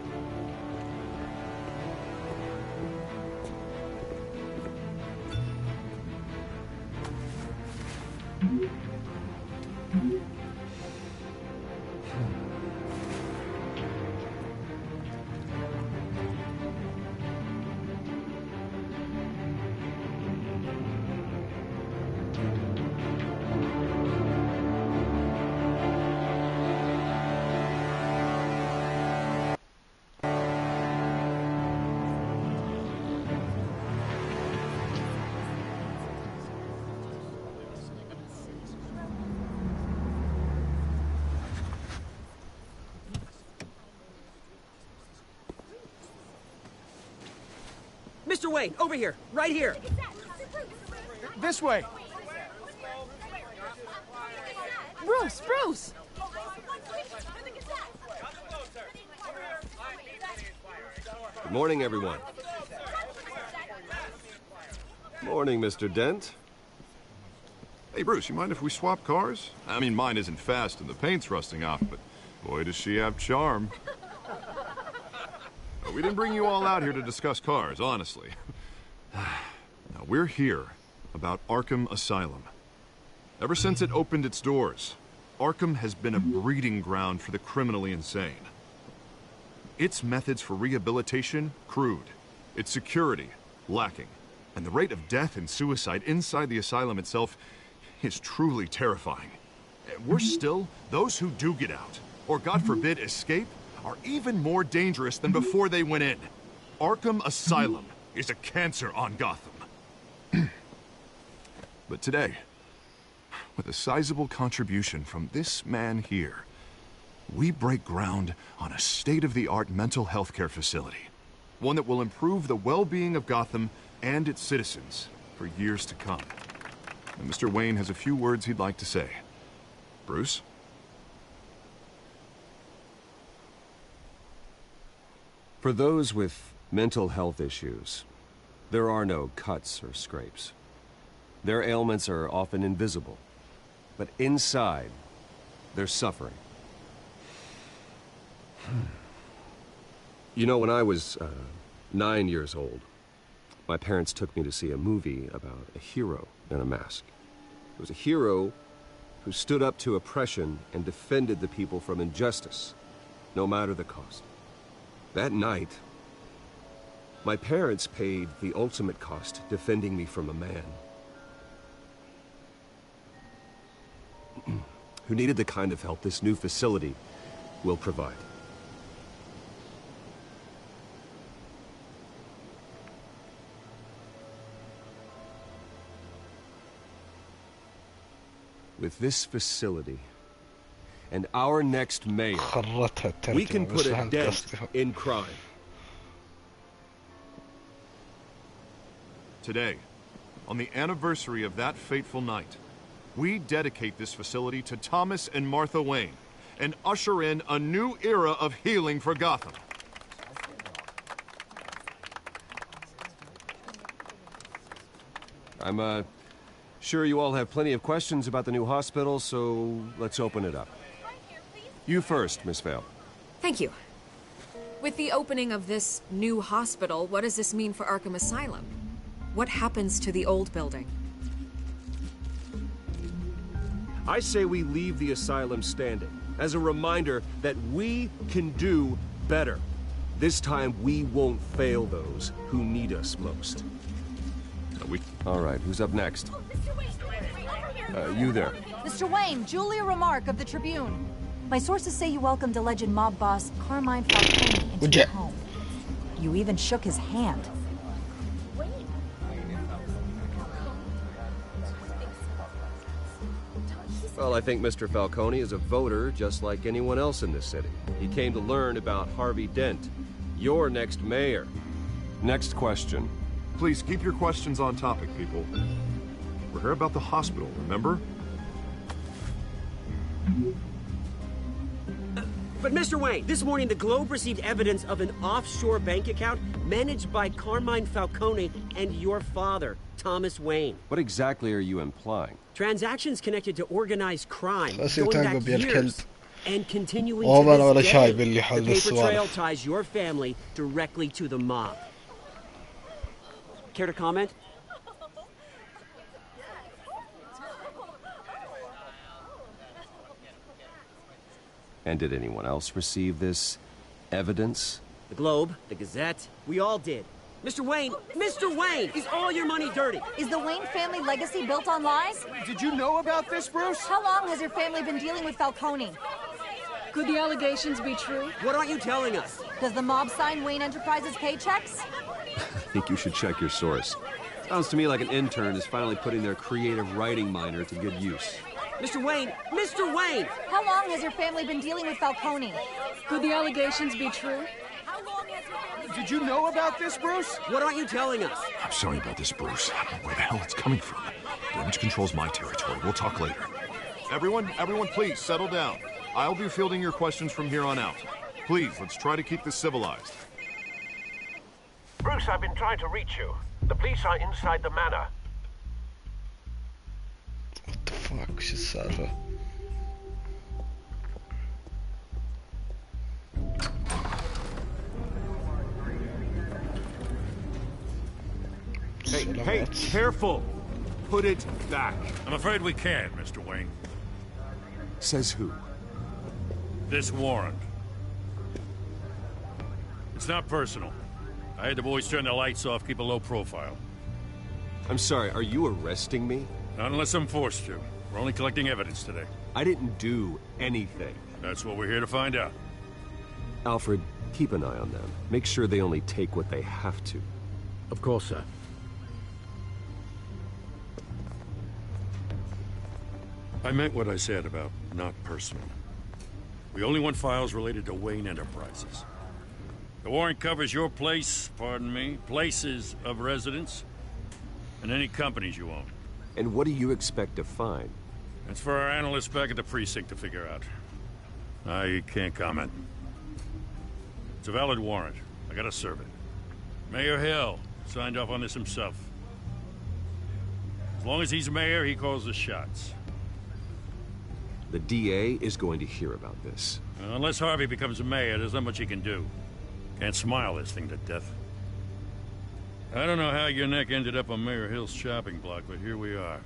Mr. Wayne, over here. Right here. This way. Bruce, Bruce! Good morning, everyone. Morning, Mr. Dent. Hey, Bruce, you mind if we swap cars? I mean, mine isn't fast and the paint's rusting off, but boy, does she have charm. We didn't bring you all out here to discuss cars, honestly. Now, we're here about Arkham Asylum. Ever since it opened its doors, Arkham has been a breeding ground for the criminally insane. Its methods for rehabilitation, crude. Its security, lacking. And the rate of death and suicide inside the asylum itself is truly terrifying. Worse still, those who do get out, or God forbid escape, are even more dangerous than before they went in. Arkham Asylum is a cancer on Gotham. But today, with a sizable contribution from this man here, we break ground on a state-of-the-art mental health care facility. One that will improve the well-being of Gotham and its citizens for years to come. And Mr. Wayne has a few words he'd like to say. Bruce? For those with mental health issues, there are no cuts or scrapes. Their ailments are often invisible, but inside, they're suffering. You know, when I was 9 years old, my parents took me to see a movie about a hero in a mask. It was a hero who stood up to oppression and defended the people from injustice, no matter the cost. That night, my parents paid the ultimate cost defending me from a man who needed the kind of help this new facility will provide. With this facility and our next mayor, we can put a dent in crime. Today, on the anniversary of that fateful night, we dedicate this facility to Thomas and Martha Wayne and usher in a new era of healing for Gotham. I'm sure you all have plenty of questions about the new hospital, so let's open it up. You first, Miss Vale. Thank you. With the opening of this new hospital, what does this mean for Arkham Asylum? What happens to the old building? I say we leave the asylum standing, as a reminder that we can do better. This time, we won't fail those who need us most. All right, who's up next? You there. Mr. Wayne, Julia Remark of the Tribune. My sources say you welcomed alleged mob boss Carmine Falcone into your home. You even shook his hand. Well, I think Mr. Falcone is a voter just like anyone else in this city. He came to learn about Harvey Dent, your next mayor. Next question. Please keep your questions on topic, people. We're here about the hospital, remember? But Mr. Wayne, this morning the Globe received evidence of an offshore bank account managed by Carmine Falcone and your father, Thomas Wayne. What exactly are you implying? Transactions connected to organized crime, أصير going back تنقب years, الكلب. and continuing والله أنا to ولا this شايب day. اللي The حل paper trail السوالف. ties your family directly to the mob. Care to comment? And did anyone else receive this evidence? The Globe, the Gazette, we all did. Mr. Wayne, is all your money dirty? Is the Wayne family legacy built on lies? Did you know about this, Bruce? How long has your family been dealing with Falcone? Could the allegations be true? What aren't you telling us? Does the mob sign Wayne Enterprises paychecks? I think you should check your source. Sounds to me like an intern is finally putting their creative writing minor to good use. Mr. Wayne! How long has your family been dealing with Falcone? Could the allegations be true? Did you know about this, Bruce? What aren't you telling us? I'm sorry about this, Bruce. I don't know where the hell it's coming from. Damage control's my territory. We'll talk later. Everyone, please, settle down. I'll be fielding your questions from here on out. Please, let's try to keep this civilized. Bruce, I've been trying to reach you. The police are inside the manor. What the fuck, شو السالفة؟ Hey, careful! Put it back. I'm afraid we can't, Mr. Wayne. Says who? This warrant. It's not personal. I had the boys turn the lights off, keep a low profile. I'm sorry, are you arresting me? Not unless I'm forced to. We're only collecting evidence today. I didn't do anything. That's what we're here to find out. Alfred, keep an eye on them. Make sure they only take what they have to. Of course, sir. I meant what I said about not personal. We only want files related to Wayne Enterprises. The warrant covers your place, pardon me, places of residence, and any companies you own. And what do you expect to find? That's for our analysts back at the precinct to figure out. I can't comment. It's a valid warrant. I gotta serve it. Mayor Hill signed off on this himself. As long as he's mayor, he calls the shots. The DA is going to hear about this. Unless Harvey becomes mayor, there's not much he can do. Can't smile this thing to death. I don't know how your neck ended up on Mayor Hill's shopping block, but here we are.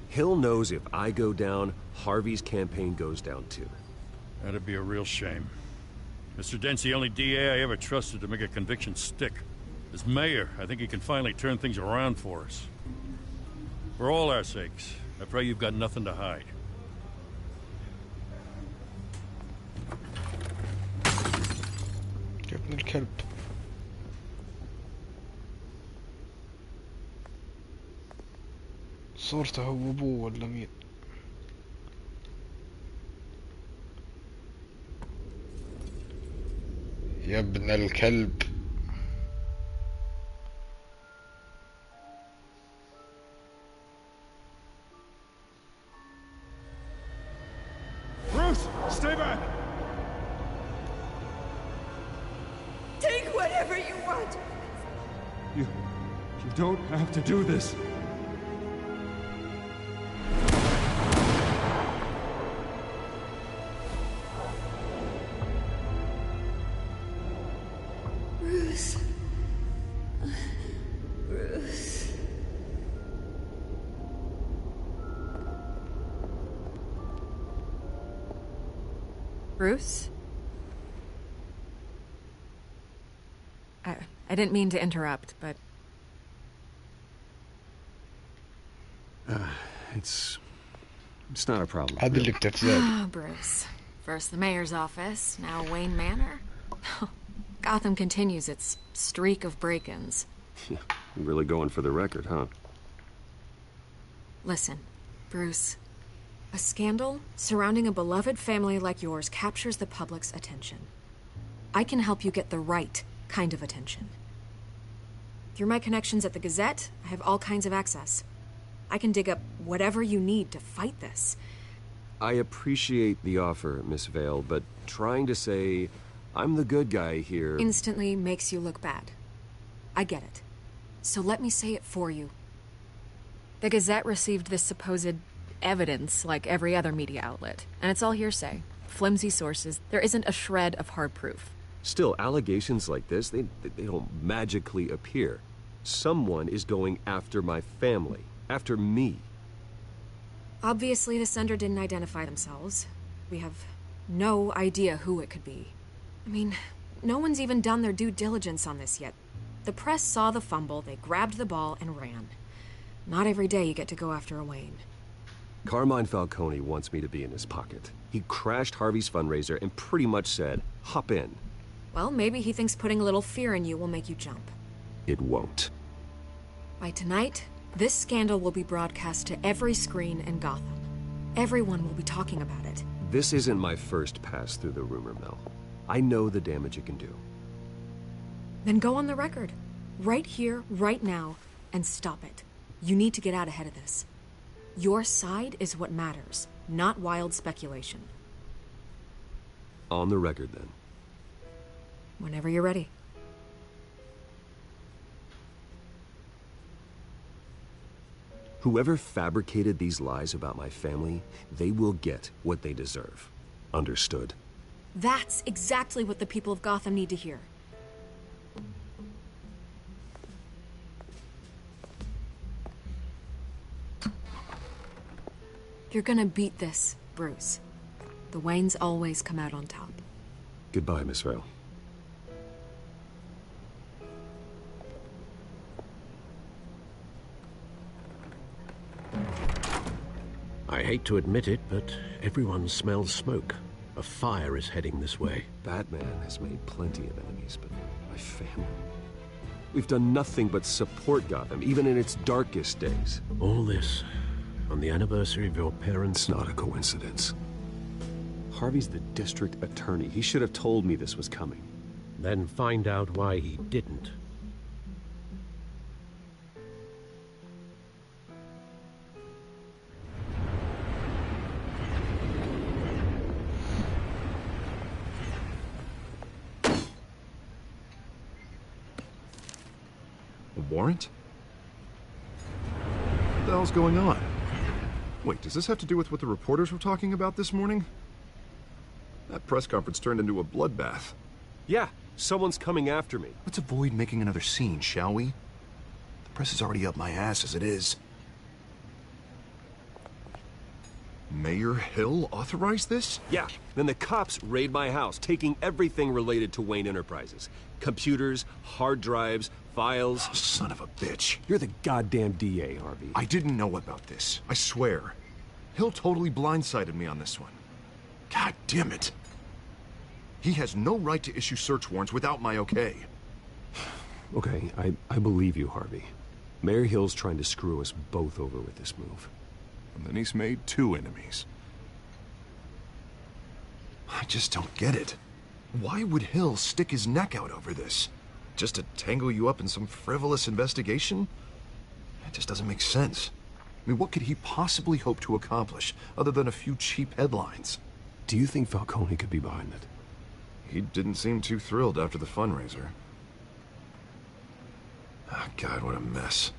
Hill knows if I go down, Harvey's campaign goes down too. That'd be a real shame. Mr. Dent's the only DA I ever trusted to make a conviction stick. As mayor, I think he can finally turn things around for us. For all our sakes, I pray you've got nothing to hide. يا ابن الكلب. صورته هو ابوه ولا مين؟ يا ابن الكلب. Bruce, stay back! Take whatever you want. You don't have to do this. Bruce. Bruce. Bruce? I didn't mean to interrupt, but... It's not a problem. هذا اللي بتتزاد. Bruce. First the mayor's office, now Wayne Manor. Gotham continues its streak of break-ins. You're really going for the record, huh? Listen, Bruce. A scandal surrounding a beloved family like yours captures the public's attention. I can help you get the right kind of attention. Through my connections at the Gazette, I have all kinds of access. I can dig up whatever you need to fight this. I appreciate the offer, Miss Vale, but trying to say I'm the good guy here... Instantly makes you look bad. I get it. So let me say it for you. The Gazette received this supposed evidence like every other media outlet, and it's all hearsay. Flimsy sources. There isn't a shred of hard proof. Still, allegations like this, they don't magically appear. Someone is going after my family. After me. Obviously, the sender didn't identify themselves. We have no idea who it could be. I mean, no one's even done their due diligence on this yet. The press saw the fumble, they grabbed the ball and ran. Not every day you get to go after a Wayne. Carmine Falcone wants me to be in his pocket. He crashed Harvey's fundraiser and pretty much said, hop in. Well, maybe he thinks putting a little fear in you will make you jump. It won't. By tonight, this scandal will be broadcast to every screen in Gotham. Everyone will be talking about it. This isn't my first pass through the rumor mill. I know the damage it can do. Then go on the record. Right here, right now, and stop it. You need to get out ahead of this. Your side is what matters, not wild speculation. On the record, then. Whenever you're ready. Whoever fabricated these lies about my family, they will get what they deserve. Understood? That's exactly what the people of Gotham need to hear. You're gonna beat this, Bruce. The Waynes always come out on top. Goodbye, Miss Vale. I hate to admit it, but everyone smells smoke. A fire is heading this way. Batman has made plenty of enemies, but my family... We've done nothing but support Gotham, even in its darkest days. All this on the anniversary of your parents'... It's not a coincidence. Harvey's the district attorney. He should have told me this was coming. Then find out why he didn't. A warrant? What the hell's going on? Wait, does this have to do with what the reporters were talking about this morning? That press conference turned into a bloodbath. Yeah, someone's coming after me. Let's avoid making another scene, shall we? The press is already up my ass as it is. Mayor Hill authorized this? Yeah, then the cops raid my house, taking everything related to Wayne Enterprises. Computers, hard drives, files. Oh, son of a bitch. You're the goddamn DA, Harvey. I didn't know about this. I swear. Hill totally blindsided me on this one. God damn it. He has no right to issue search warrants without my okay. Okay, I believe you, Harvey. Mayor Hill's trying to screw us both over with this move. And then he's made 2 enemies. I just don't get it. Why would Hill stick his neck out over this? Just to tangle you up in some frivolous investigation? It just doesn't make sense. I mean, what could he possibly hope to accomplish other than a few cheap headlines? Do you think Falcone could be behind it? He didn't seem too thrilled after the fundraiser. Oh, God, what a mess.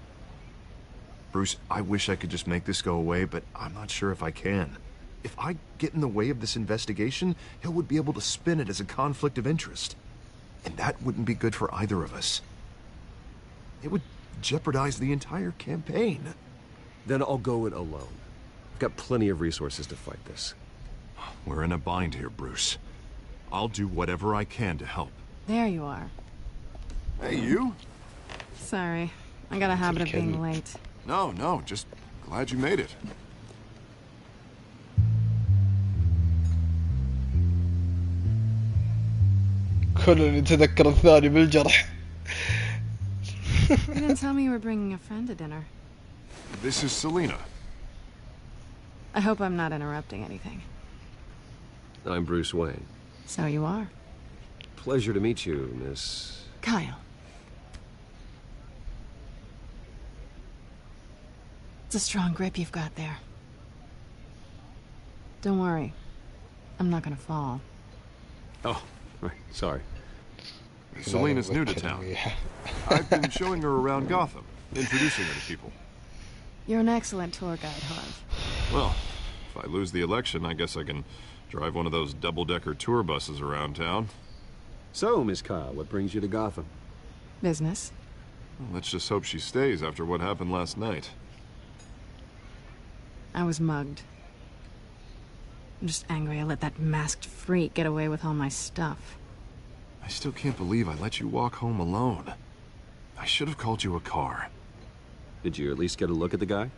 Bruce, I wish I could just make this go away, but I'm not sure if I can. If I get in the way of this investigation, Hill would be able to spin it as a conflict of interest. And that wouldn't be good for either of us. It would jeopardize the entire campaign. Then I'll go it alone. I've got plenty of resources to fight this. We're in a bind here, Bruce. I'll do whatever I can to help. There you are. Hey, you? Sorry. I got a habit of being late. No, just glad you made it. كلنا نتذكر الثاني بالجرح. You didn't tell me you were bringing a friend to dinner. This is Selina. I hope I'm not interrupting anything. I'm Bruce Wayne. So you are. Pleasure to meet you, Miss... Kyle. It's a strong grip you've got there. Don't worry. I'm not gonna fall. Oh, right. Sorry. Selina's new to town. I've been showing her around Gotham, introducing her to people. You're an excellent tour guide, Harv. Well, if I lose the election, I guess I can drive one of those double-decker tour buses around town. So, Miss Kyle, what brings you to Gotham? Business. Well, let's just hope she stays after what happened last night. I was mugged. I'm just angry I let that masked freak get away with all my stuff. I still can't believe I let you walk home alone. I should have called you a car. Did you at least get a look at the guy?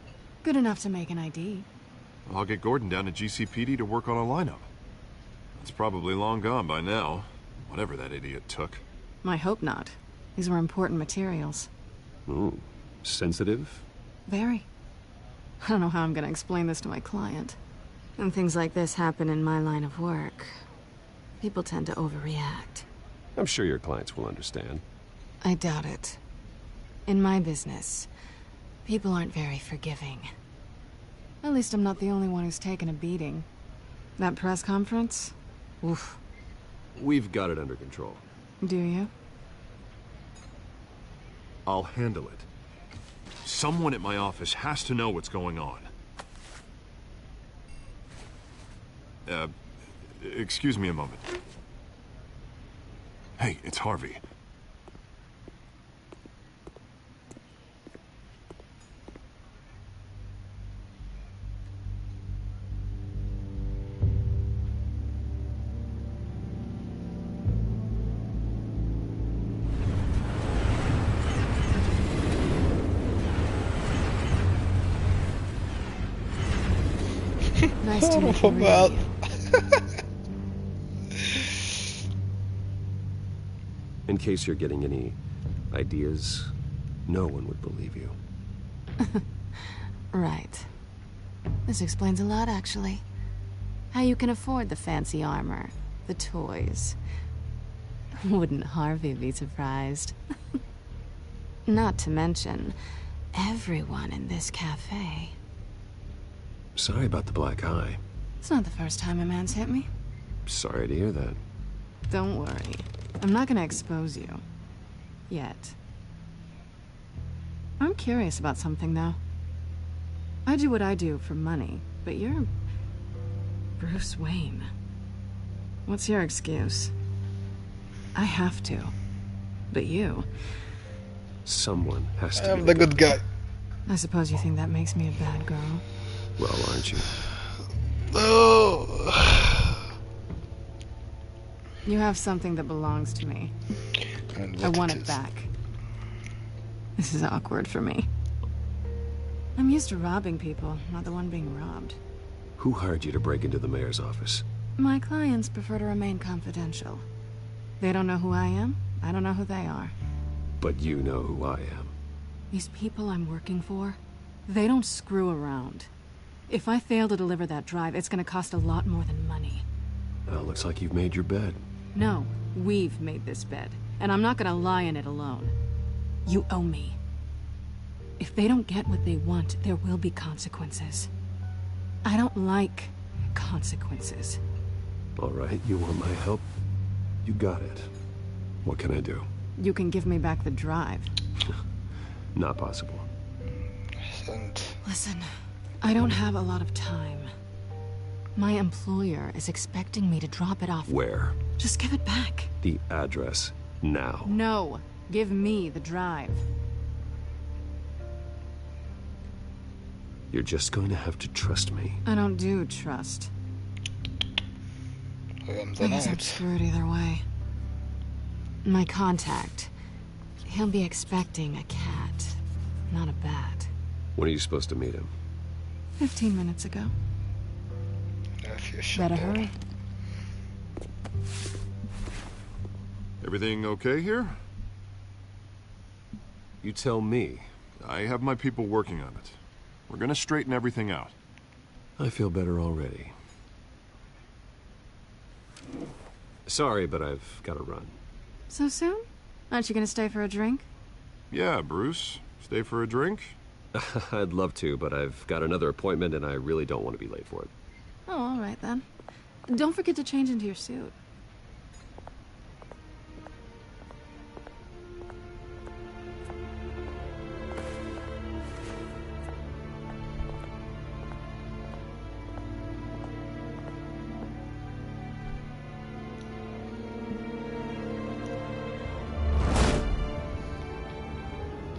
Good enough to make an ID. I'll get Gordon down to GCPD to work on a lineup. It's probably long gone by now, whatever that idiot took. I hope not. These were important materials. Ooh, sensitive? Very. I don't know how I'm gonna explain this to my client. When things like this happen in my line of work, people tend to overreact. I'm sure your clients will understand. I doubt it. In my business, people aren't very forgiving. At least I'm not the only one who's taken a beating. That press conference? Oof. We've got it under control. Do you? I'll handle it. Someone at my office has to know what's going on. Excuse me a moment. Hey, it's Harvey. Nice to meet you. In case you're getting any ideas, no one would believe you. Right. This explains a lot, actually. How you can afford the fancy armor, the toys. Wouldn't Harvey be surprised? Not to mention, everyone in this cafe. Sorry about the black eye. It's not the first time a man's hit me. Sorry to hear that. Don't worry. I'm not gonna expose you. Yet. I'm curious about something, though. I do what I do for money, but you're... Bruce Wayne. What's your excuse? I have to. But you... Someone has to I'm the good guy. I suppose you think that makes me a bad girl? Well, aren't you? Oh. You have something that belongs to me. I want it back. This is awkward for me. I'm used to robbing people, not the one being robbed. Who hired you to break into the mayor's office? My clients prefer to remain confidential. They don't know who I am, I don't know who they are. But you know who I am. These people I'm working for, they don't screw around. If I fail to deliver that drive, it's gonna cost a lot more than money. Well, looks like you've made your bed. No, we've made this bed, and I'm not gonna lie in it alone. You owe me. If they don't get what they want, there will be consequences. I don't like consequences. All right, you want my help? You got it. What can I do? You can give me back the drive. Not possible. Listen, I don't have a lot of time. My employer is expecting me to drop it off. Where? Just give it back. The address, now. No, give me the drive. You're just going to have to trust me. I don't do trust. I guess I'm screwed either way. My contact. He'll be expecting a cat, not a bat. When are you supposed to meet him? 15 minutes ago. Better hurry. Everything okay here? You tell me. I have my people working on it. We're gonna straighten everything out. I feel better already. Sorry, but I've got to run. So soon? Aren't you gonna stay for a drink? Yeah, Bruce. Stay for a drink? I'd love to, but I've got another appointment and I really don't want to be late for it. Oh, all right then. Don't forget to change into your suit.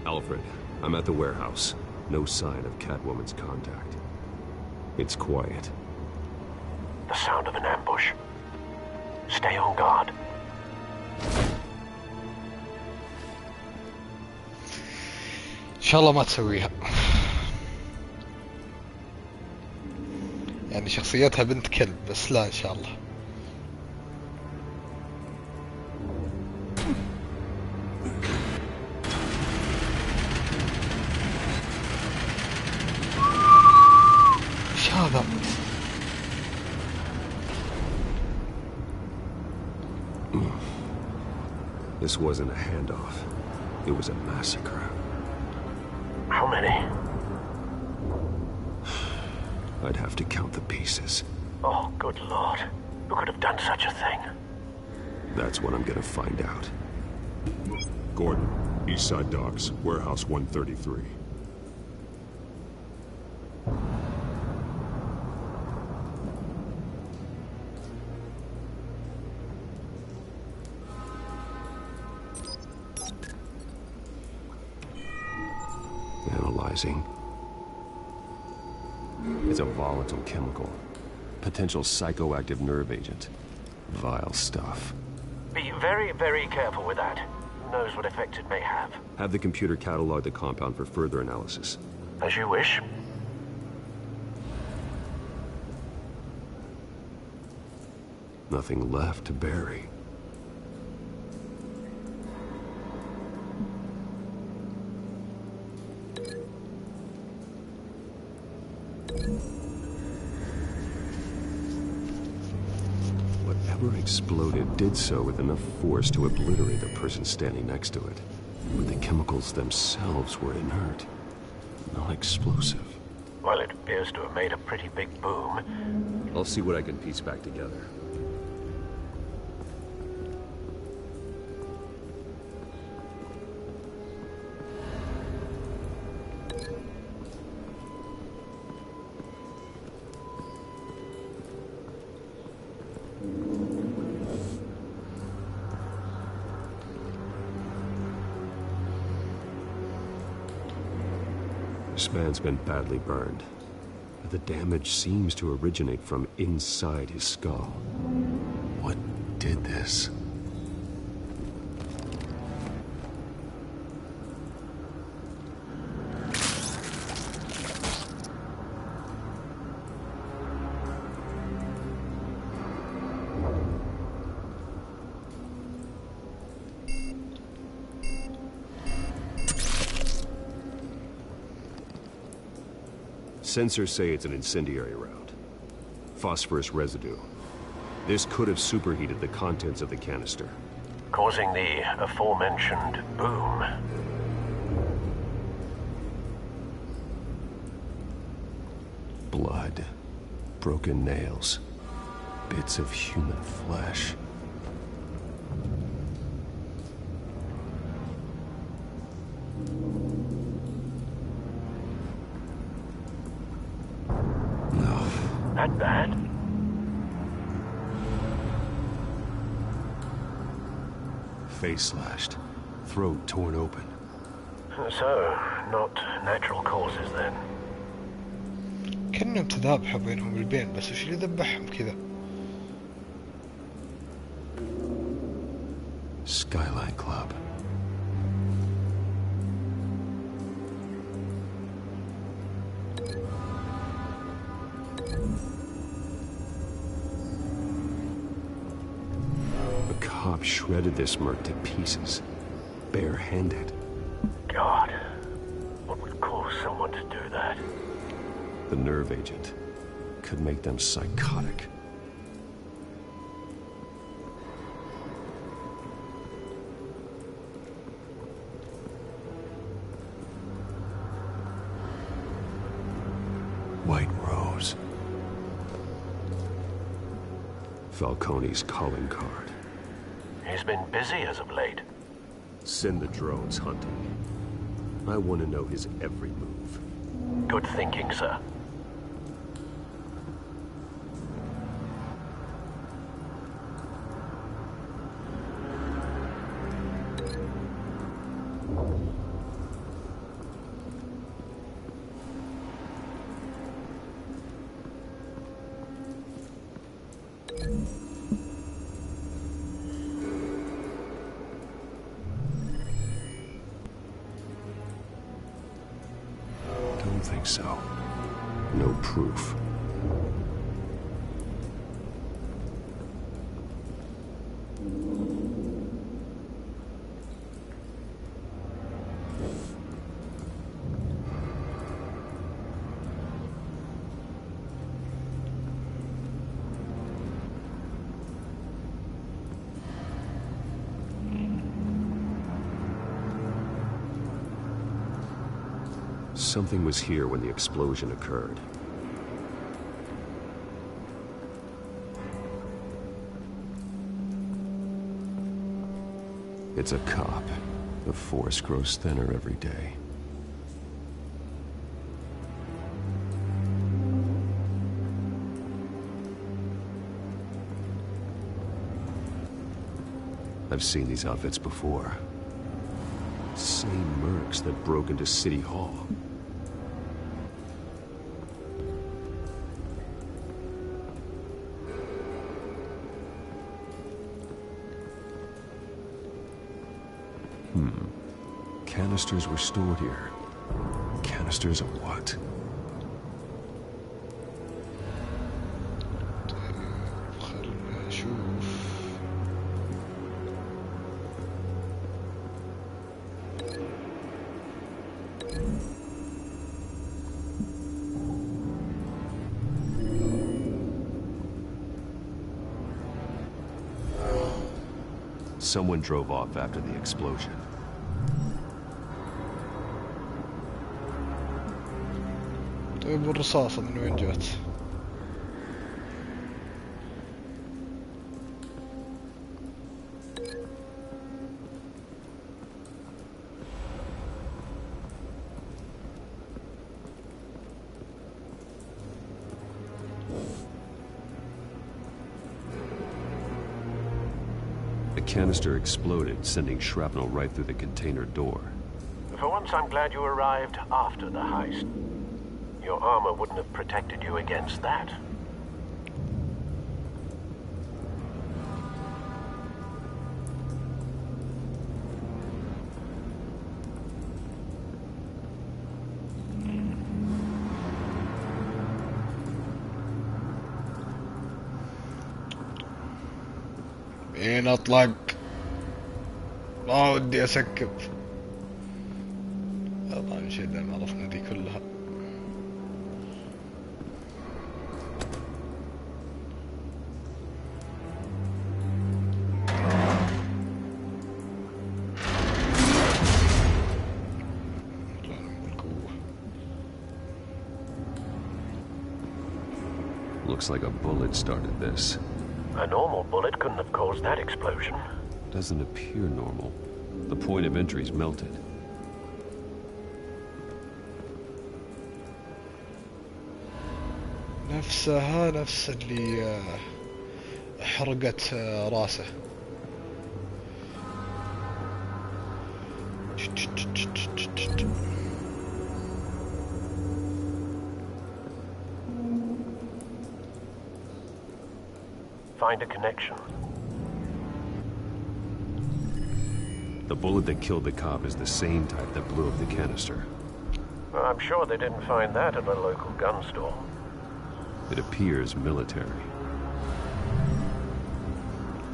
Alfred, I'm at the warehouse. No sign of Catwoman's contact. It's quiet. The sound of an ambush. Stay on guard. ان شاء الله ما تسويها. يعني شخصيتها بنت كلب بس لا ان شاء الله. ايش هذا؟ This wasn't a handoff. It was a massacre. How many? I'd have to count the pieces. Oh, good Lord. Who could have done such a thing? That's what I'm gonna find out. Gordon, Eastside Docks, Warehouse 133. Analyzing. It's a volatile chemical. Potential psychoactive nerve agent. Vile stuff. Be very, very careful with that. Who knows what effect it may have. Have the computer catalog the compound for further analysis. As you wish. Nothing left to bury. Whatever exploded did so with enough force to obliterate the person standing next to it. But the chemicals themselves were inert, not explosive. Well, it appears to have made a pretty big boom. I'll see what I can piece back together. This man's been badly burned. The damage seems to originate from inside his skull. What did this? Sensors say it's an incendiary round. Phosphorus residue. This could have superheated the contents of the canister, causing the aforementioned boom. Blood, broken nails, bits of human flesh. That bad? Face slashed, throat torn open. So, not natural causes then. كأنهم تذابحوا بينهم البين بس وش اللي ذبحهم كذا؟ Skyline Club. Shredded this merc to pieces, bare-handed. God, what would cause someone to do that? The nerve agent could make them psychotic. White Rose. Falcone's calling card. He's been busy as of late. Send the drones hunting. I want to know his every move. Good thinking, sir. Think so. No proof. Something was here when the explosion occurred. It's a cop. The force grows thinner every day. I've seen these outfits before. Same mercs that broke into City Hall. Canisters were stored here. Canisters of what? Someone drove off after the explosion. طيب الرصاصة من وين جات؟ The canister exploded, sending shrapnel right through the container door. For once, I'm glad you arrived after the heist. Your armor wouldn't have protected you against that. اطلق ما ودي اسكب. والله مشينا ما عرفنا دي كلها. Looks like a bullet started this. A normal bullet couldn't have caused that explosion. Doesn't appear normal. The point of entry's melted. نفسها نفس اللي حرقت راسه. Find a connection. The bullet that killed the cop is the same type that blew up the canister. Well, I'm sure they didn't find that at a local gun store. It appears military.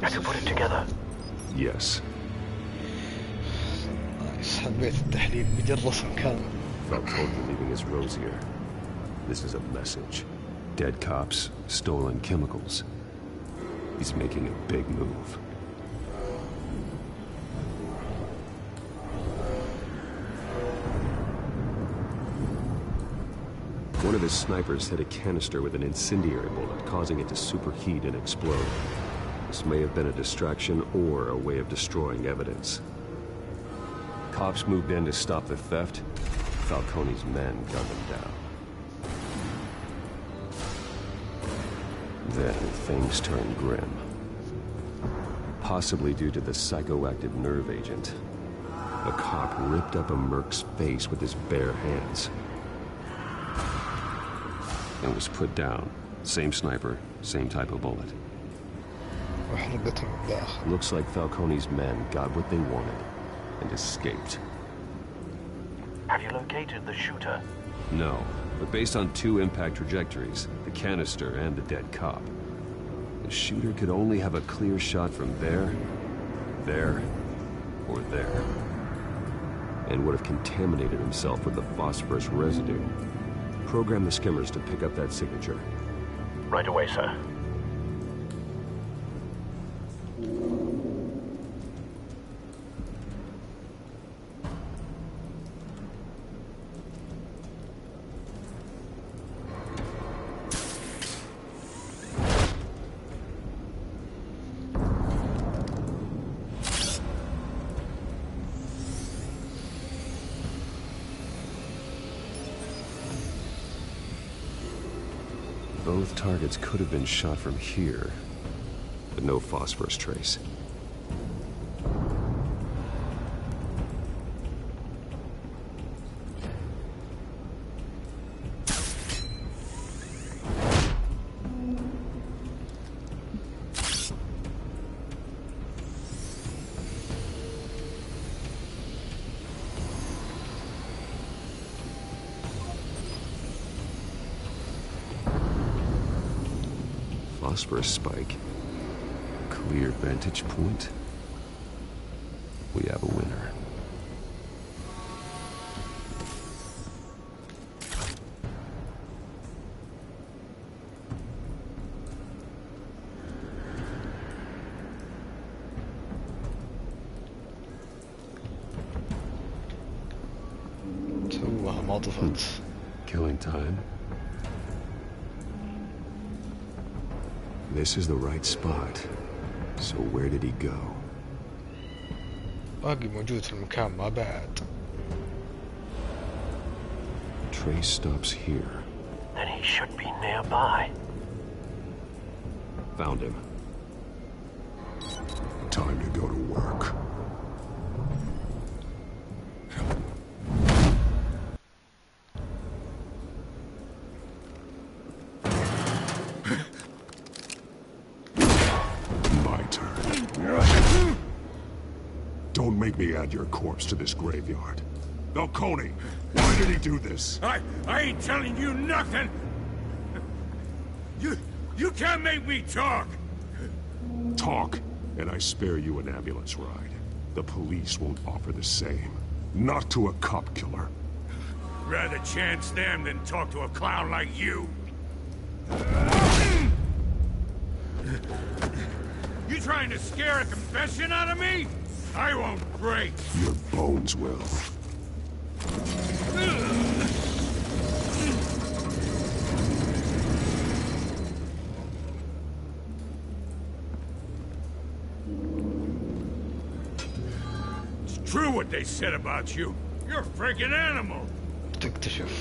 I can put it together. Yes. Nice. حبيت التحليل بدي الرسم كامل. Falcone leaving his rosier. This is a message. Dead cops, stolen chemicals. He's making a big move. One of his snipers hit a canister with an incendiary bullet, causing it to superheat and explode. This may have been a distraction or a way of destroying evidence. Cops moved in to stop the theft. Falcone's men gunned them down. Then things turned grim. Possibly due to the psychoactive nerve agent. A cop ripped up a merc's face with his bare hands. And was put down. Same sniper, same type of bullet. Looks like Falcone's men got what they wanted and escaped. Have you located the shooter? No, but based on two impact trajectories, the canister and the dead cop, the shooter could only have a clear shot from there, or there, and would have contaminated himself with the phosphorus residue. Program the skimmers to pick up that signature. Right away, sir. Both targets could have been shot from here, but no phosphorus trace. Phosphorus spike. Clear vantage point. We have a winner. صادفت. Killing time. This is the right spot. So where did he go? باقي موجود في المكان ما بعد. Trace stops here. Then he should be nearby. Found him. Time to go to work. My turn. Don't make me add your corpse to this graveyard. Falcone, why did he do this? I ain't telling you nothing! You can't make me talk! Talk, and I spare you an ambulance ride. The police won't offer the same. Not to a cop killer. Rather chance them than talk to a clown like you. You trying to scare a confession out of me? I won't break. Your bones will. It's true what they said about you. You're a freaking animal. تكتشف.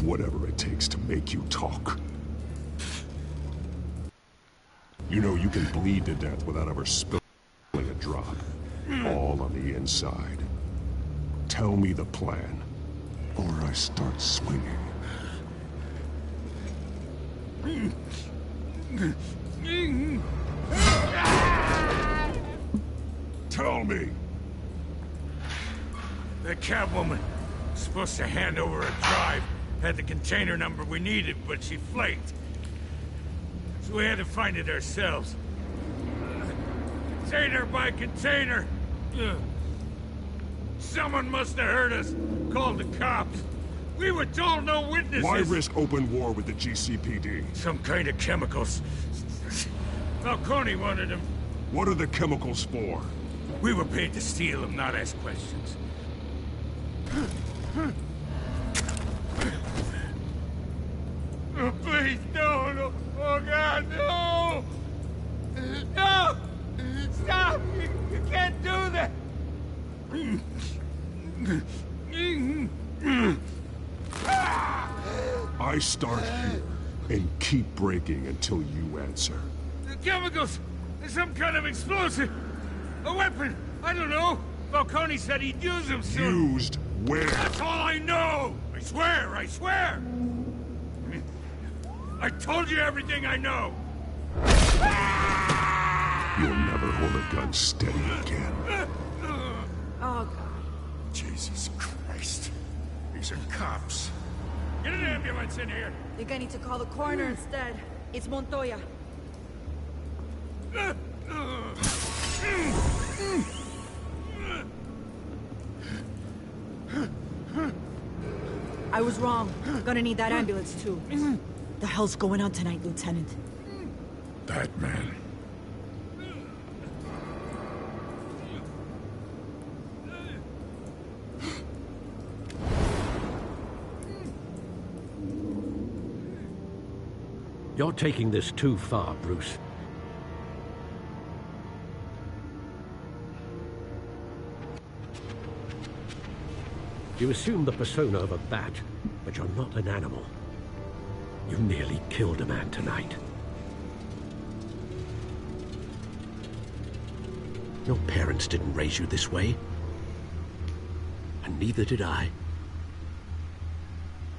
Whatever it takes to make you talk. You know you can bleed to death without ever spilling a drop. All on the inside. Tell me the plan, or I start swinging. Tell me! The Catwoman was supposed to hand over a drive. Had the container number we needed, but she flaked. So we had to find it ourselves. Container by container. Someone must have heard us. Called the cops. We were told no witnesses. Why risk open war with the GCPD? Some kind of chemicals. Falcone wanted them. What are the chemicals for? We were paid to steal them, not ask questions. Oh, please, no, no. Oh, God, no! No! Stop! You can't do that! I start here and keep breaking until you answer. The chemicals! There's some kind of explosive! A weapon! I don't know! Falcone said he'd use them soon! Used where? That's all I know! I swear! I swear! I told you everything I know! You'll never hold a gun steady again. Oh, God. Jesus Christ. These are cops. Get an ambulance in here! I think I need to call the coroner instead. It's Montoya. I was wrong. Gonna need that ambulance, too. The hell's going on tonight, Lieutenant? Batman. You're taking this too far, Bruce. You assume the persona of a bat, but you're not an animal. You nearly killed a man tonight. Your parents didn't raise you this way. And neither did I.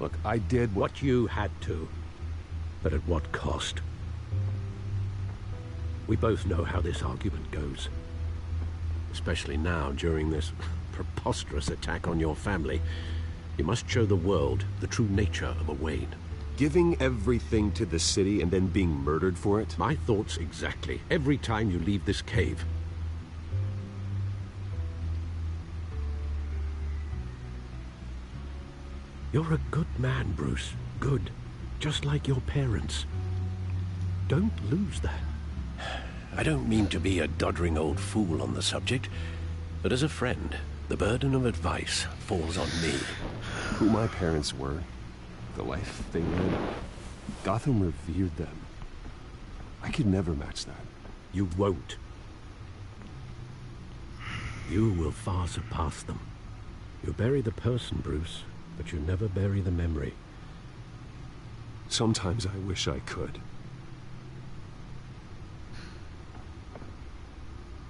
Look, I did what you had to. But at what cost? We both know how this argument goes. Especially now, during this preposterous attack on your family. You must show the world the true nature of a Wayne. Giving everything to the city and then being murdered for it? My thoughts exactly. Every time you leave this cave. You're a good man, Bruce. Good. Just like your parents. Don't lose that. I don't mean to be a doddering old fool on the subject, but as a friend, The burden of advice falls on me. Who my parents were, the life they led, Gotham revered them. I could never match that. You won't. You will far surpass them. You bury the person, Bruce, but you never bury the memory. Sometimes I wish I could.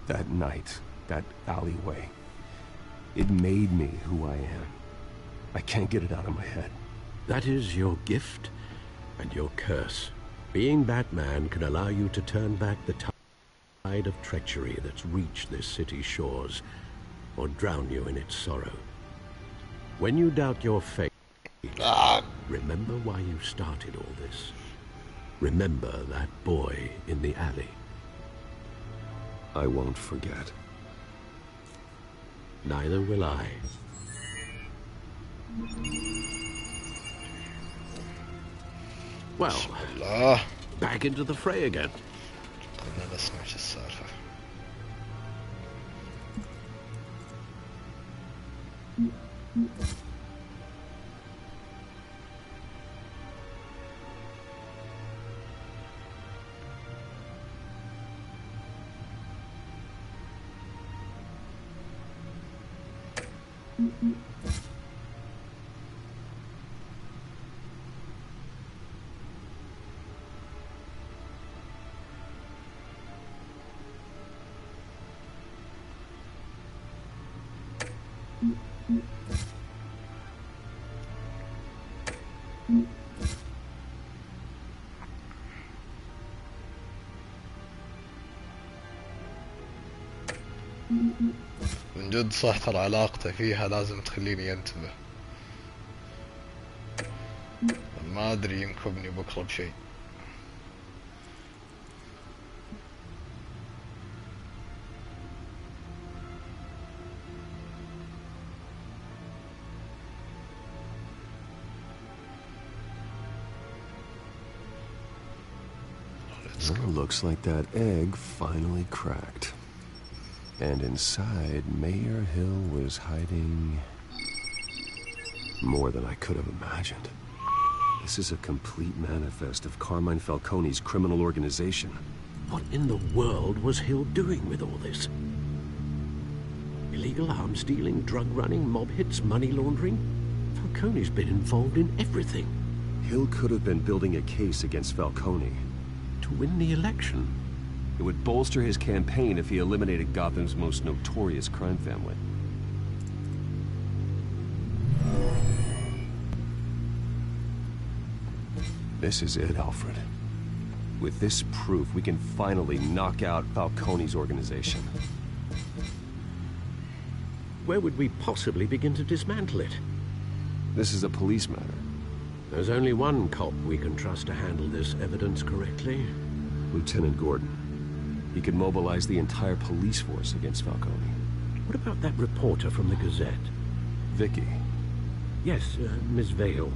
That night, that alleyway, it made me who I am. I can't get it out of my head. That is your gift and your curse. Being Batman can allow you to turn back the tide of treachery that's reached this city's shores, or drown you in its sorrow. When you doubt your fate, remember why you started all this. Remember that boy in the alley. I won't forget. Neither will I. Well, back into the fray again. أنا بس سمعت السالفة. من جد صح، ترى علاقته فيها لازم تخليني انتبه. ما ادري ينكبني بكره بشيء. Well, looks like that egg finally cracked. And inside, Mayor Hill was hiding more than I could have imagined. This is a complete manifest of Carmine Falcone's criminal organization. What in the world was Hill doing with all this? Illegal arms dealing, drug running, mob hits, money laundering? Falcone's been involved in everything. Hill could have been building a case against Falcone. To win the election. It would bolster his campaign if he eliminated Gotham's most notorious crime family. This is it, Alfred. With this proof, we can finally knock out Falcone's organization. Where would we possibly begin to dismantle it? This is a police matter. There's only one cop we can trust to handle this evidence correctly. Lieutenant Gordon. He could mobilize the entire police force against Falcone. What about that reporter from the Gazette? Vicky. Yes, Miss Vale.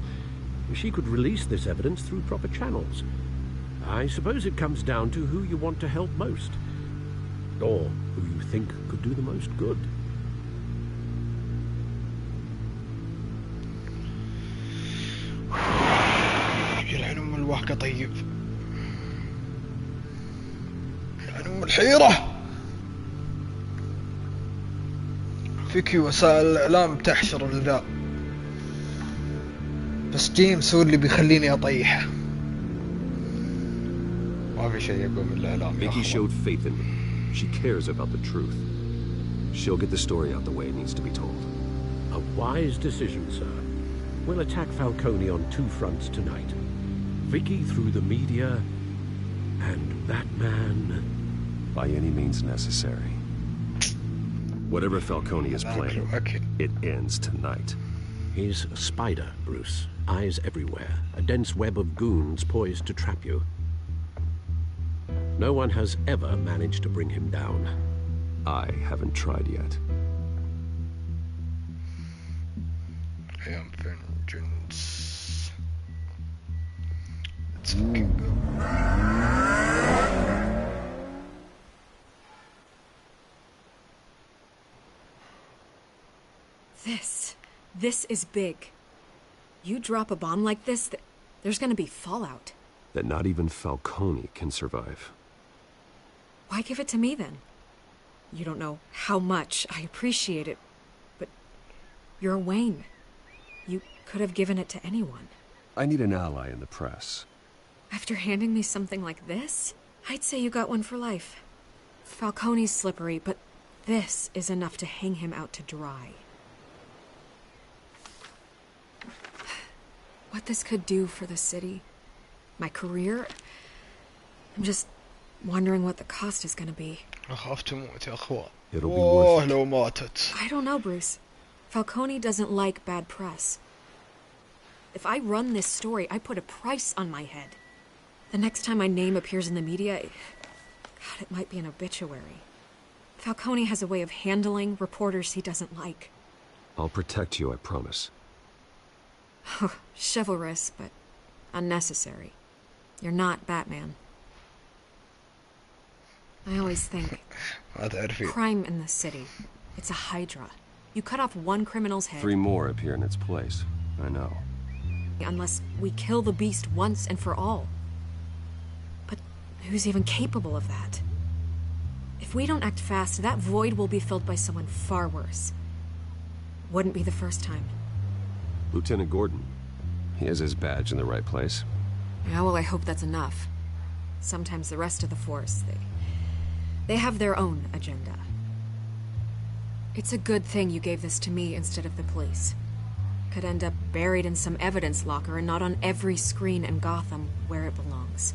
She could release this evidence through proper channels. I suppose it comes down to who you want to help most. Or who you think could do the most good. يلعن ام الوهقة طيب. يلعن ام الحيرة. فيكي وسائل الاعلام تحشر الذئب. بس جيمس هو اللي بيخليني اطيحه. ما في شيء يقوم من الاعلام. Vicky showed faith in me. She cares about the truth. She'll get the story out the way it needs to be told. A wise decision, sir. We'll attack Falcone on two fronts tonight. Vicky through the media, and Batman... By any means necessary. Whatever Falcone is planning, it ends tonight. He's a spider, Bruce. Eyes everywhere. A dense web of goons poised to trap you. No one has ever managed to bring him down. I haven't tried yet. I am vengeance. Let's fucking go. This is big. You drop a bomb like this, there's gonna be fallout. That not even Falcone can survive. Why give it to me then? You don't know how much I appreciate it, but you're Wayne. You could have given it to anyone. I need an ally in the press. After handing me something like this, I'd say you got one for life. Falcone's slippery, but this is enough to hang him out to dry. What this could do for the city, my career, I'm just wondering what the cost is gonna be. أخاف تموت يا أخوان. It'll be worth it. لو ماتت. I don't know, Bruce. Falcone doesn't like bad press. If I run this story, I put a price on my head. The next time my name appears in the media, God, it might be an obituary. Falcone has a way of handling reporters he doesn't like. I'll protect you, I promise. Chivalrous, but unnecessary. You're not Batman. I always think, crime in the city, it's a hydra. You cut off one criminal's head. 3 more appear in its place. I know. Unless we kill the beast once and for all. But who's even capable of that? If we don't act fast, that void will be filled by someone far worse. Wouldn't be the first time. Lieutenant Gordon. He has his badge in the right place. Yeah, well, I hope that's enough. Sometimes the rest of the force, they have their own agenda. It's a good thing you gave this to me instead of the police. Could end up buried in some evidence locker and not on every screen in Gotham where it belongs.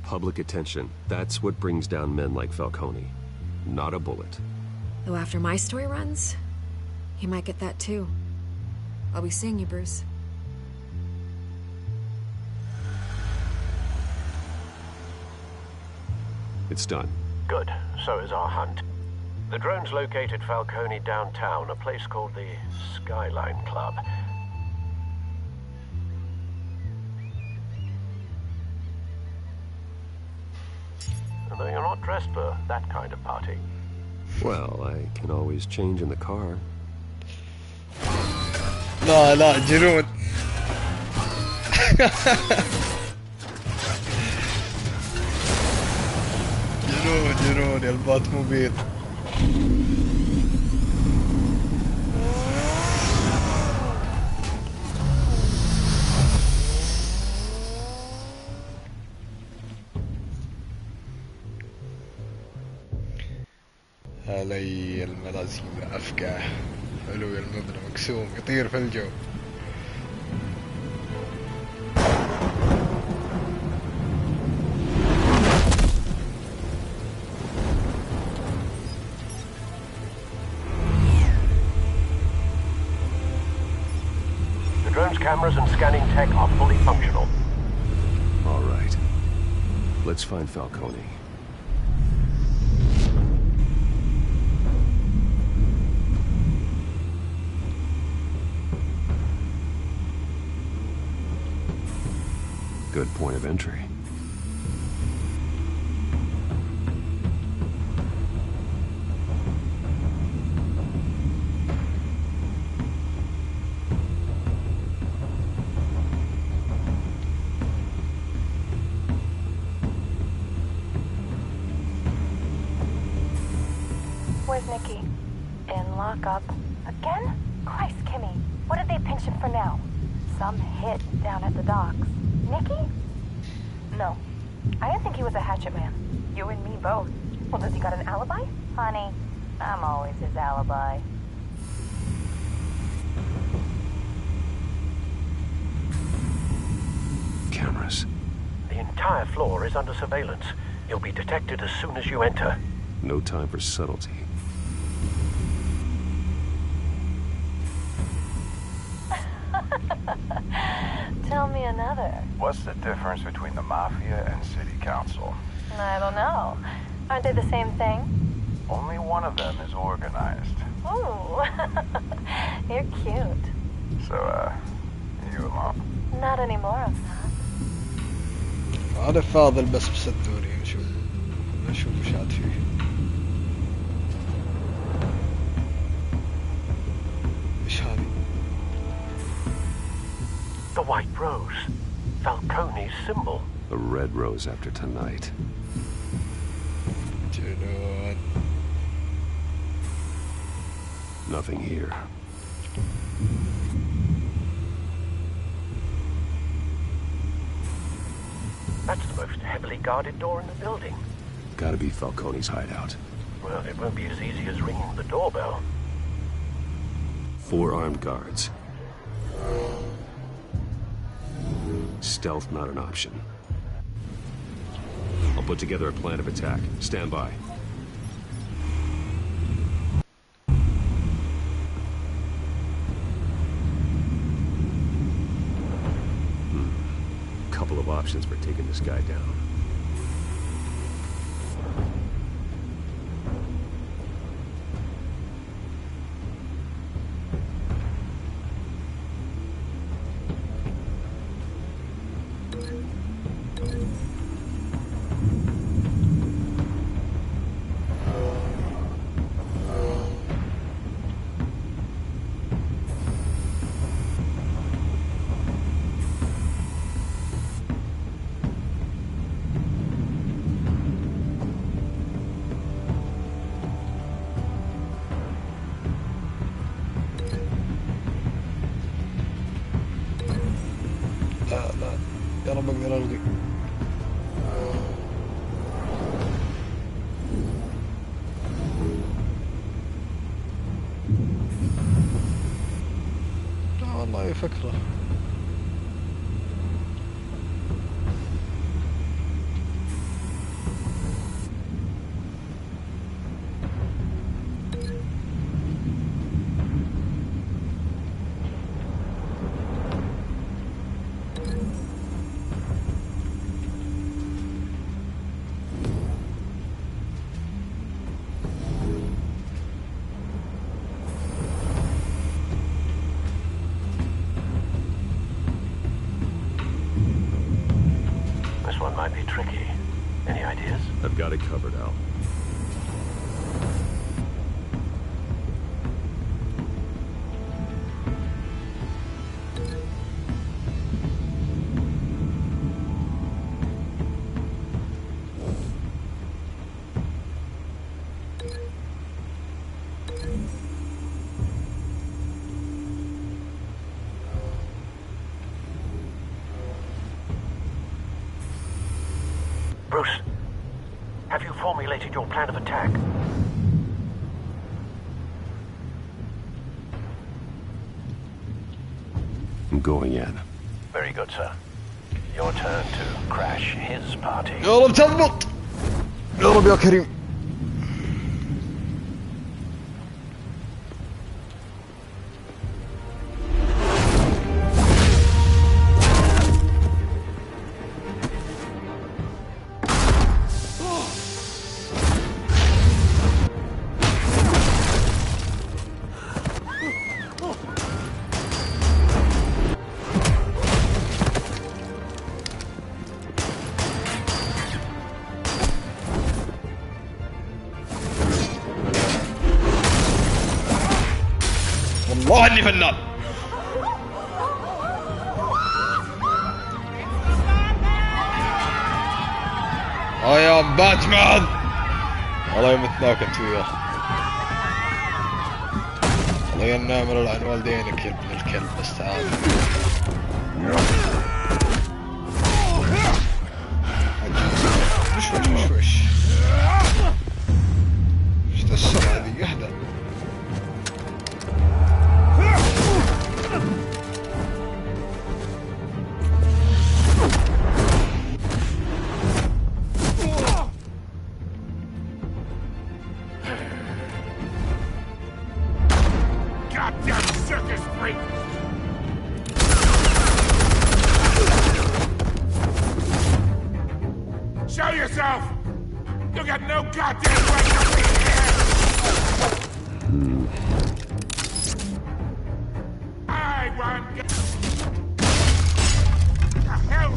Public attention. That's what brings down men like Falcone. Not a bullet. Though after my story runs, he might get that too. I'll be seeing you, Bruce. It's done. Good. So is our hunt. The drone's located Falcone downtown, a place called the Skyline Club. Although you're not dressed for that kind of party. Well, I can always change in the car. لا لا جنون. جنون يا البات موبيل. علي الملازم أفقع. حلو يا المبنى مقسوم يطير في الجو. The drone's cameras and scanning tech are fully functional. All right. Let's find Falcone. Good point of entry. Where's Nicky? In lockup. Again? Christ, Kimmy. What did they pinch him for now? Some hit down at the docks. Nicky? No. I didn't think he was a hatchet man. You and me both. Well, does he got an alibi? Honey, I'm always his alibi. Cameras. The entire floor is under surveillance. You'll be detected as soon as you enter. No time for subtlety. Tell me another. What's the difference between the Mafia and City Council? I don't know. Aren't they the same thing? Only one of them is organized. Ooh. You're cute. So, you alone? Not anymore, I'm not. هذا فاضل بس بصدوري نشوف وش عاد فيه. ايش هذه؟ white rose. Falcone's symbol. A red rose after tonight. Dude. Nothing here. That's the most heavily guarded door in the building. Gotta be Falcone's hideout. Well, it won't be as easy as ringing the doorbell. 4 armed guards. Stealth not an option. I'll put together a plan of attack. Stand by. Couple of options for taking this guy down. يلا بقدر القي. لا والله فكرة. Might be tricky. Any ideas? I've got it covered, Al. Bruce, have you formulated your plan of attack? I'm going in. Very good, sir. Your turn to crash his party. يلا بتضبط. يا رب يا كريم. والله اني فنان. يا باتمان والله يمتناك انت وياه. الله ينامر العن والدينك يا ابن الكلب. بس تعال وش ايش ذا السرعة ذي؟ اهدى. Show yourself! You got no goddamn right to be here! I want the hell!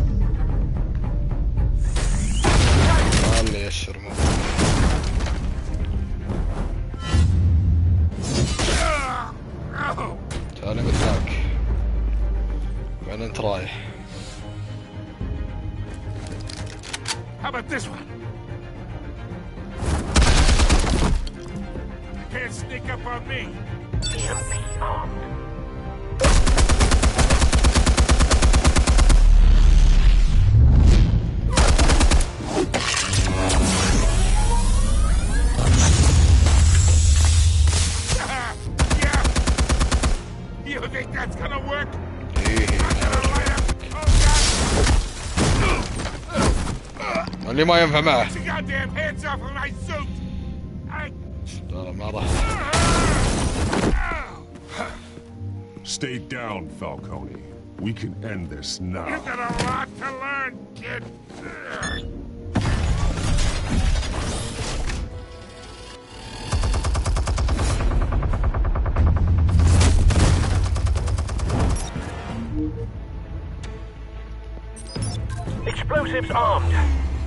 الله يشرمه. تعال قلت لك وين انت رايح؟ How about this one? You can't sneak up on me. EMP armed. You think that's gonna work? اللي ما ينفع معه. Get your goddamn hands off of my suit! لا ما راح. Stay down, Falcone. We can end this now. You've got a lot to learn, kid. Explosives armed.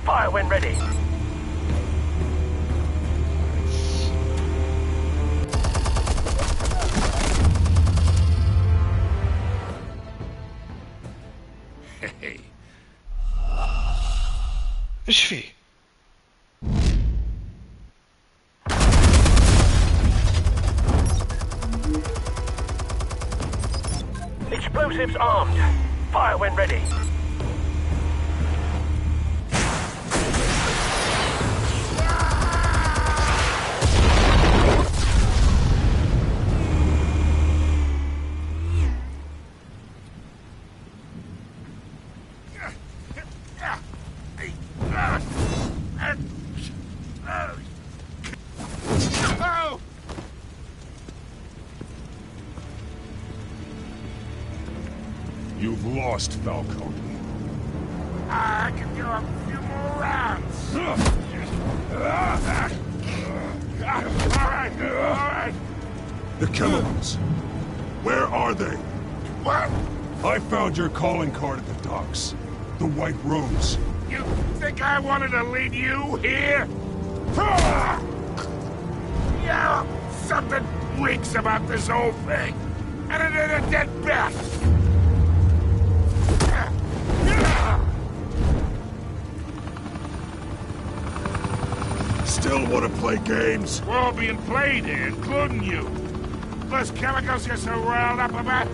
Fire when ready. Hey. ايش في؟ Explosives armed. Fire when ready. You've lost, Falcone. I can do a few more rounds. All right. The chemicals. Where are they? What? I found your calling card at the docks. The White Rose. You think I wanted to lead you here? Yeah, something reeks about this whole thing. And it ain't a dead bat. Still want to play games? We're all being played here, including you. Those chemicals you're so riled up about,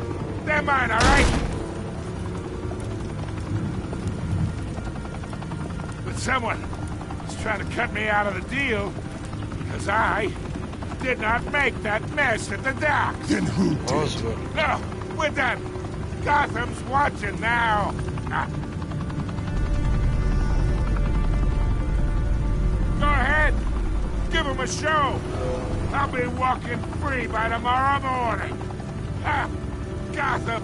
they're mine, all right? But someone is trying to cut me out of the deal because I did not make that mess at the docks. Then who did? No, we're done. Gotham's watching now. Go ahead. Give him a show. I'll be walking free by tomorrow morning. Gotham.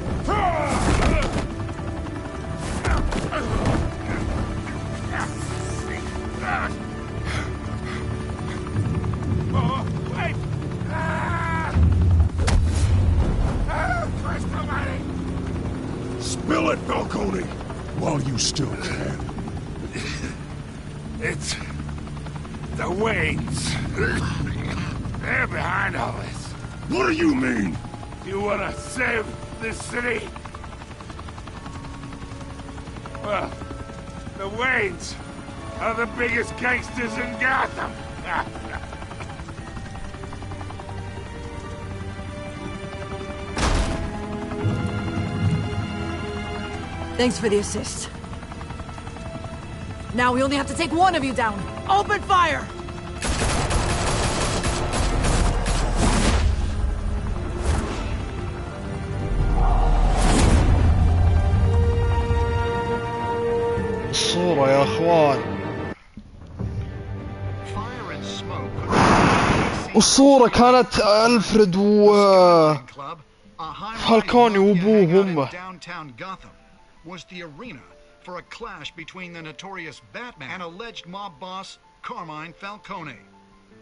Oh, wait. Christ almighty. Spill it, Falcone, while you still can. It's the Waynes. They're behind all this. What do you mean? You want to save this city? Well, the Waynes are the biggest gangsters in Gotham. Thanks for the assist. Now we only have to take one of you down. Open fire! الصورة يا اخوان. الصورة كانت ألفريد فالكوني وابوه وامه. Downtown Gotham was the arena for a clash between the notorious Batman and alleged mob boss Carmine Falcone,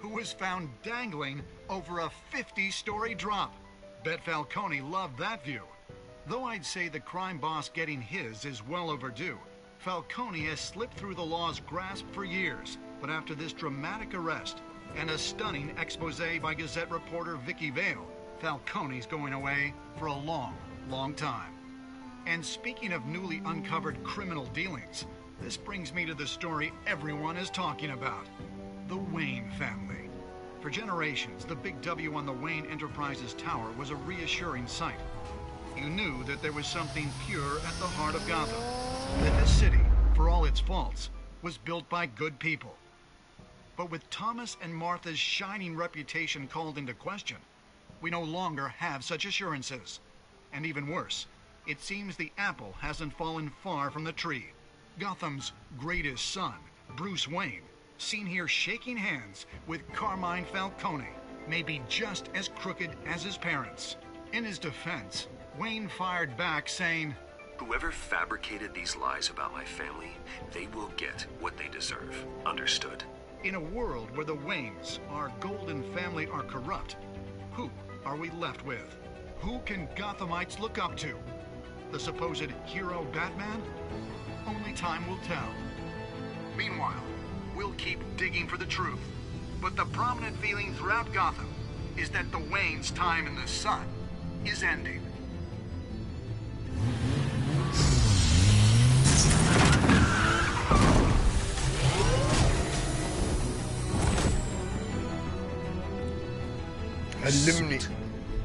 who was found dangling over a 50-story drop. Bet Falcone loved that view. Though I'd say the crime boss getting his is well overdue, Falcone has slipped through the law's grasp for years. But after this dramatic arrest and a stunning expose by Gazette reporter Vicky Vale, Falcone's going away for a long, long time. And speaking of newly uncovered criminal dealings, This brings me to the story everyone is talking about. The Wayne family. For generations, the big W on the Wayne Enterprises tower was a reassuring sight. You knew that there was something pure at the heart of Gotham. That this city, for all its faults, was built by good people. But with Thomas and Martha's shining reputation called into question, we no longer have such assurances. And even worse, it seems the apple hasn't fallen far from the tree. Gotham's greatest son, Bruce Wayne, seen here shaking hands with Carmine Falcone, may be just as crooked as his parents. In his defense, Wayne fired back saying, "Whoever fabricated these lies about my family, they will get what they deserve. Understood?" In a world where the Waynes, our golden family, are corrupt, who are we left with? Who can Gothamites look up to? The supposed hero Batman? Only time will tell. Meanwhile, we'll keep digging for the truth. But the prominent feeling throughout Gotham is that the Waynes' time in the sun is ending.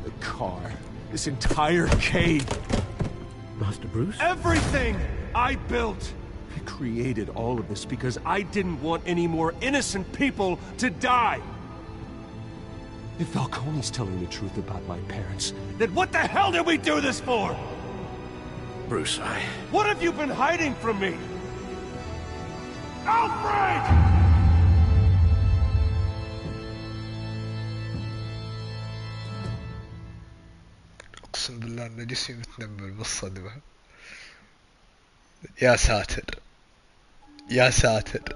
The car. This entire cave. Master Bruce? Everything I built. I created all of this because I didn't want any more innocent people to die. If Falcone's telling the truth about my parents, then what the hell did we do this for? Bruce, What have you been hiding from me? Alfred! اقسم بالله ان جسمي متنبل بالصدمة. يا ساتر يا ساتر.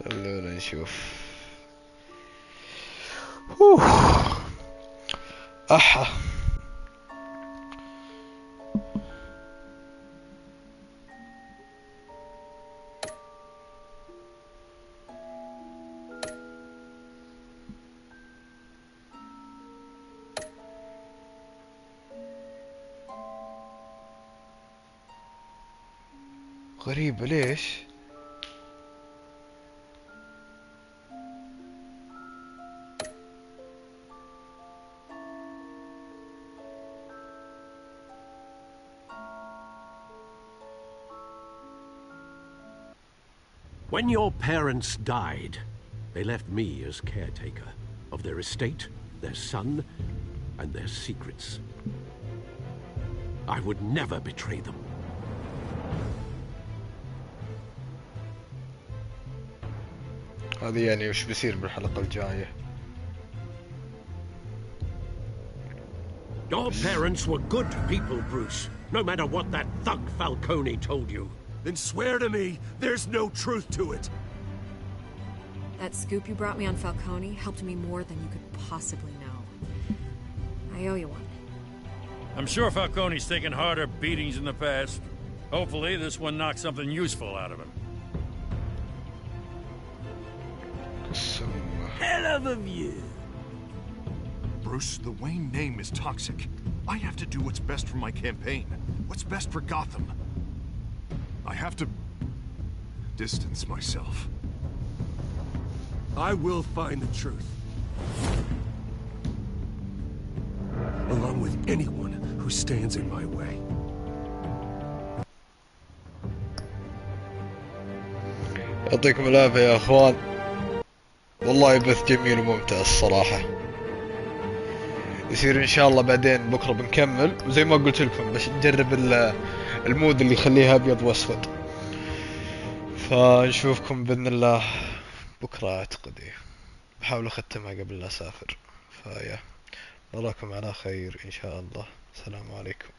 خلونا نشوف. احا غريبة ليش؟ When your parents died, they left me as caretaker of their estate, their son, and their secrets. I would never betray them. هذه يعني وش بيصير بالحلقة الجاية؟ Your parents were good people, Bruce. No matter what that thug Falcone told you. Then swear to me there's no truth to it. That scoop you brought me on Falcone helped me more than you could possibly know. I owe you one. I'm sure Falcone's taken harder beatings in the past. Hopefully this one knocks something useful out of him. Hell of a view. Bruce, the Wayne name is toxic. I have to do what's best for my campaign. What's best for Gotham. I have to distance myself. I will find the truth. Along with anyone who stands in my way. يعطيكم العافية يا اخوان. والله بث جميل وممتع الصراحة. يصير ان شاء الله بعدين بكرة بنكمل، وزي ما قلت لكم بس نجرب المود اللي يخليها ابيض واسود. فنشوفكم باذن الله بكرة اعتقد. بحاول اختمها قبل لا اسافر. فيا نراكم على خير ان شاء الله. السلام عليكم.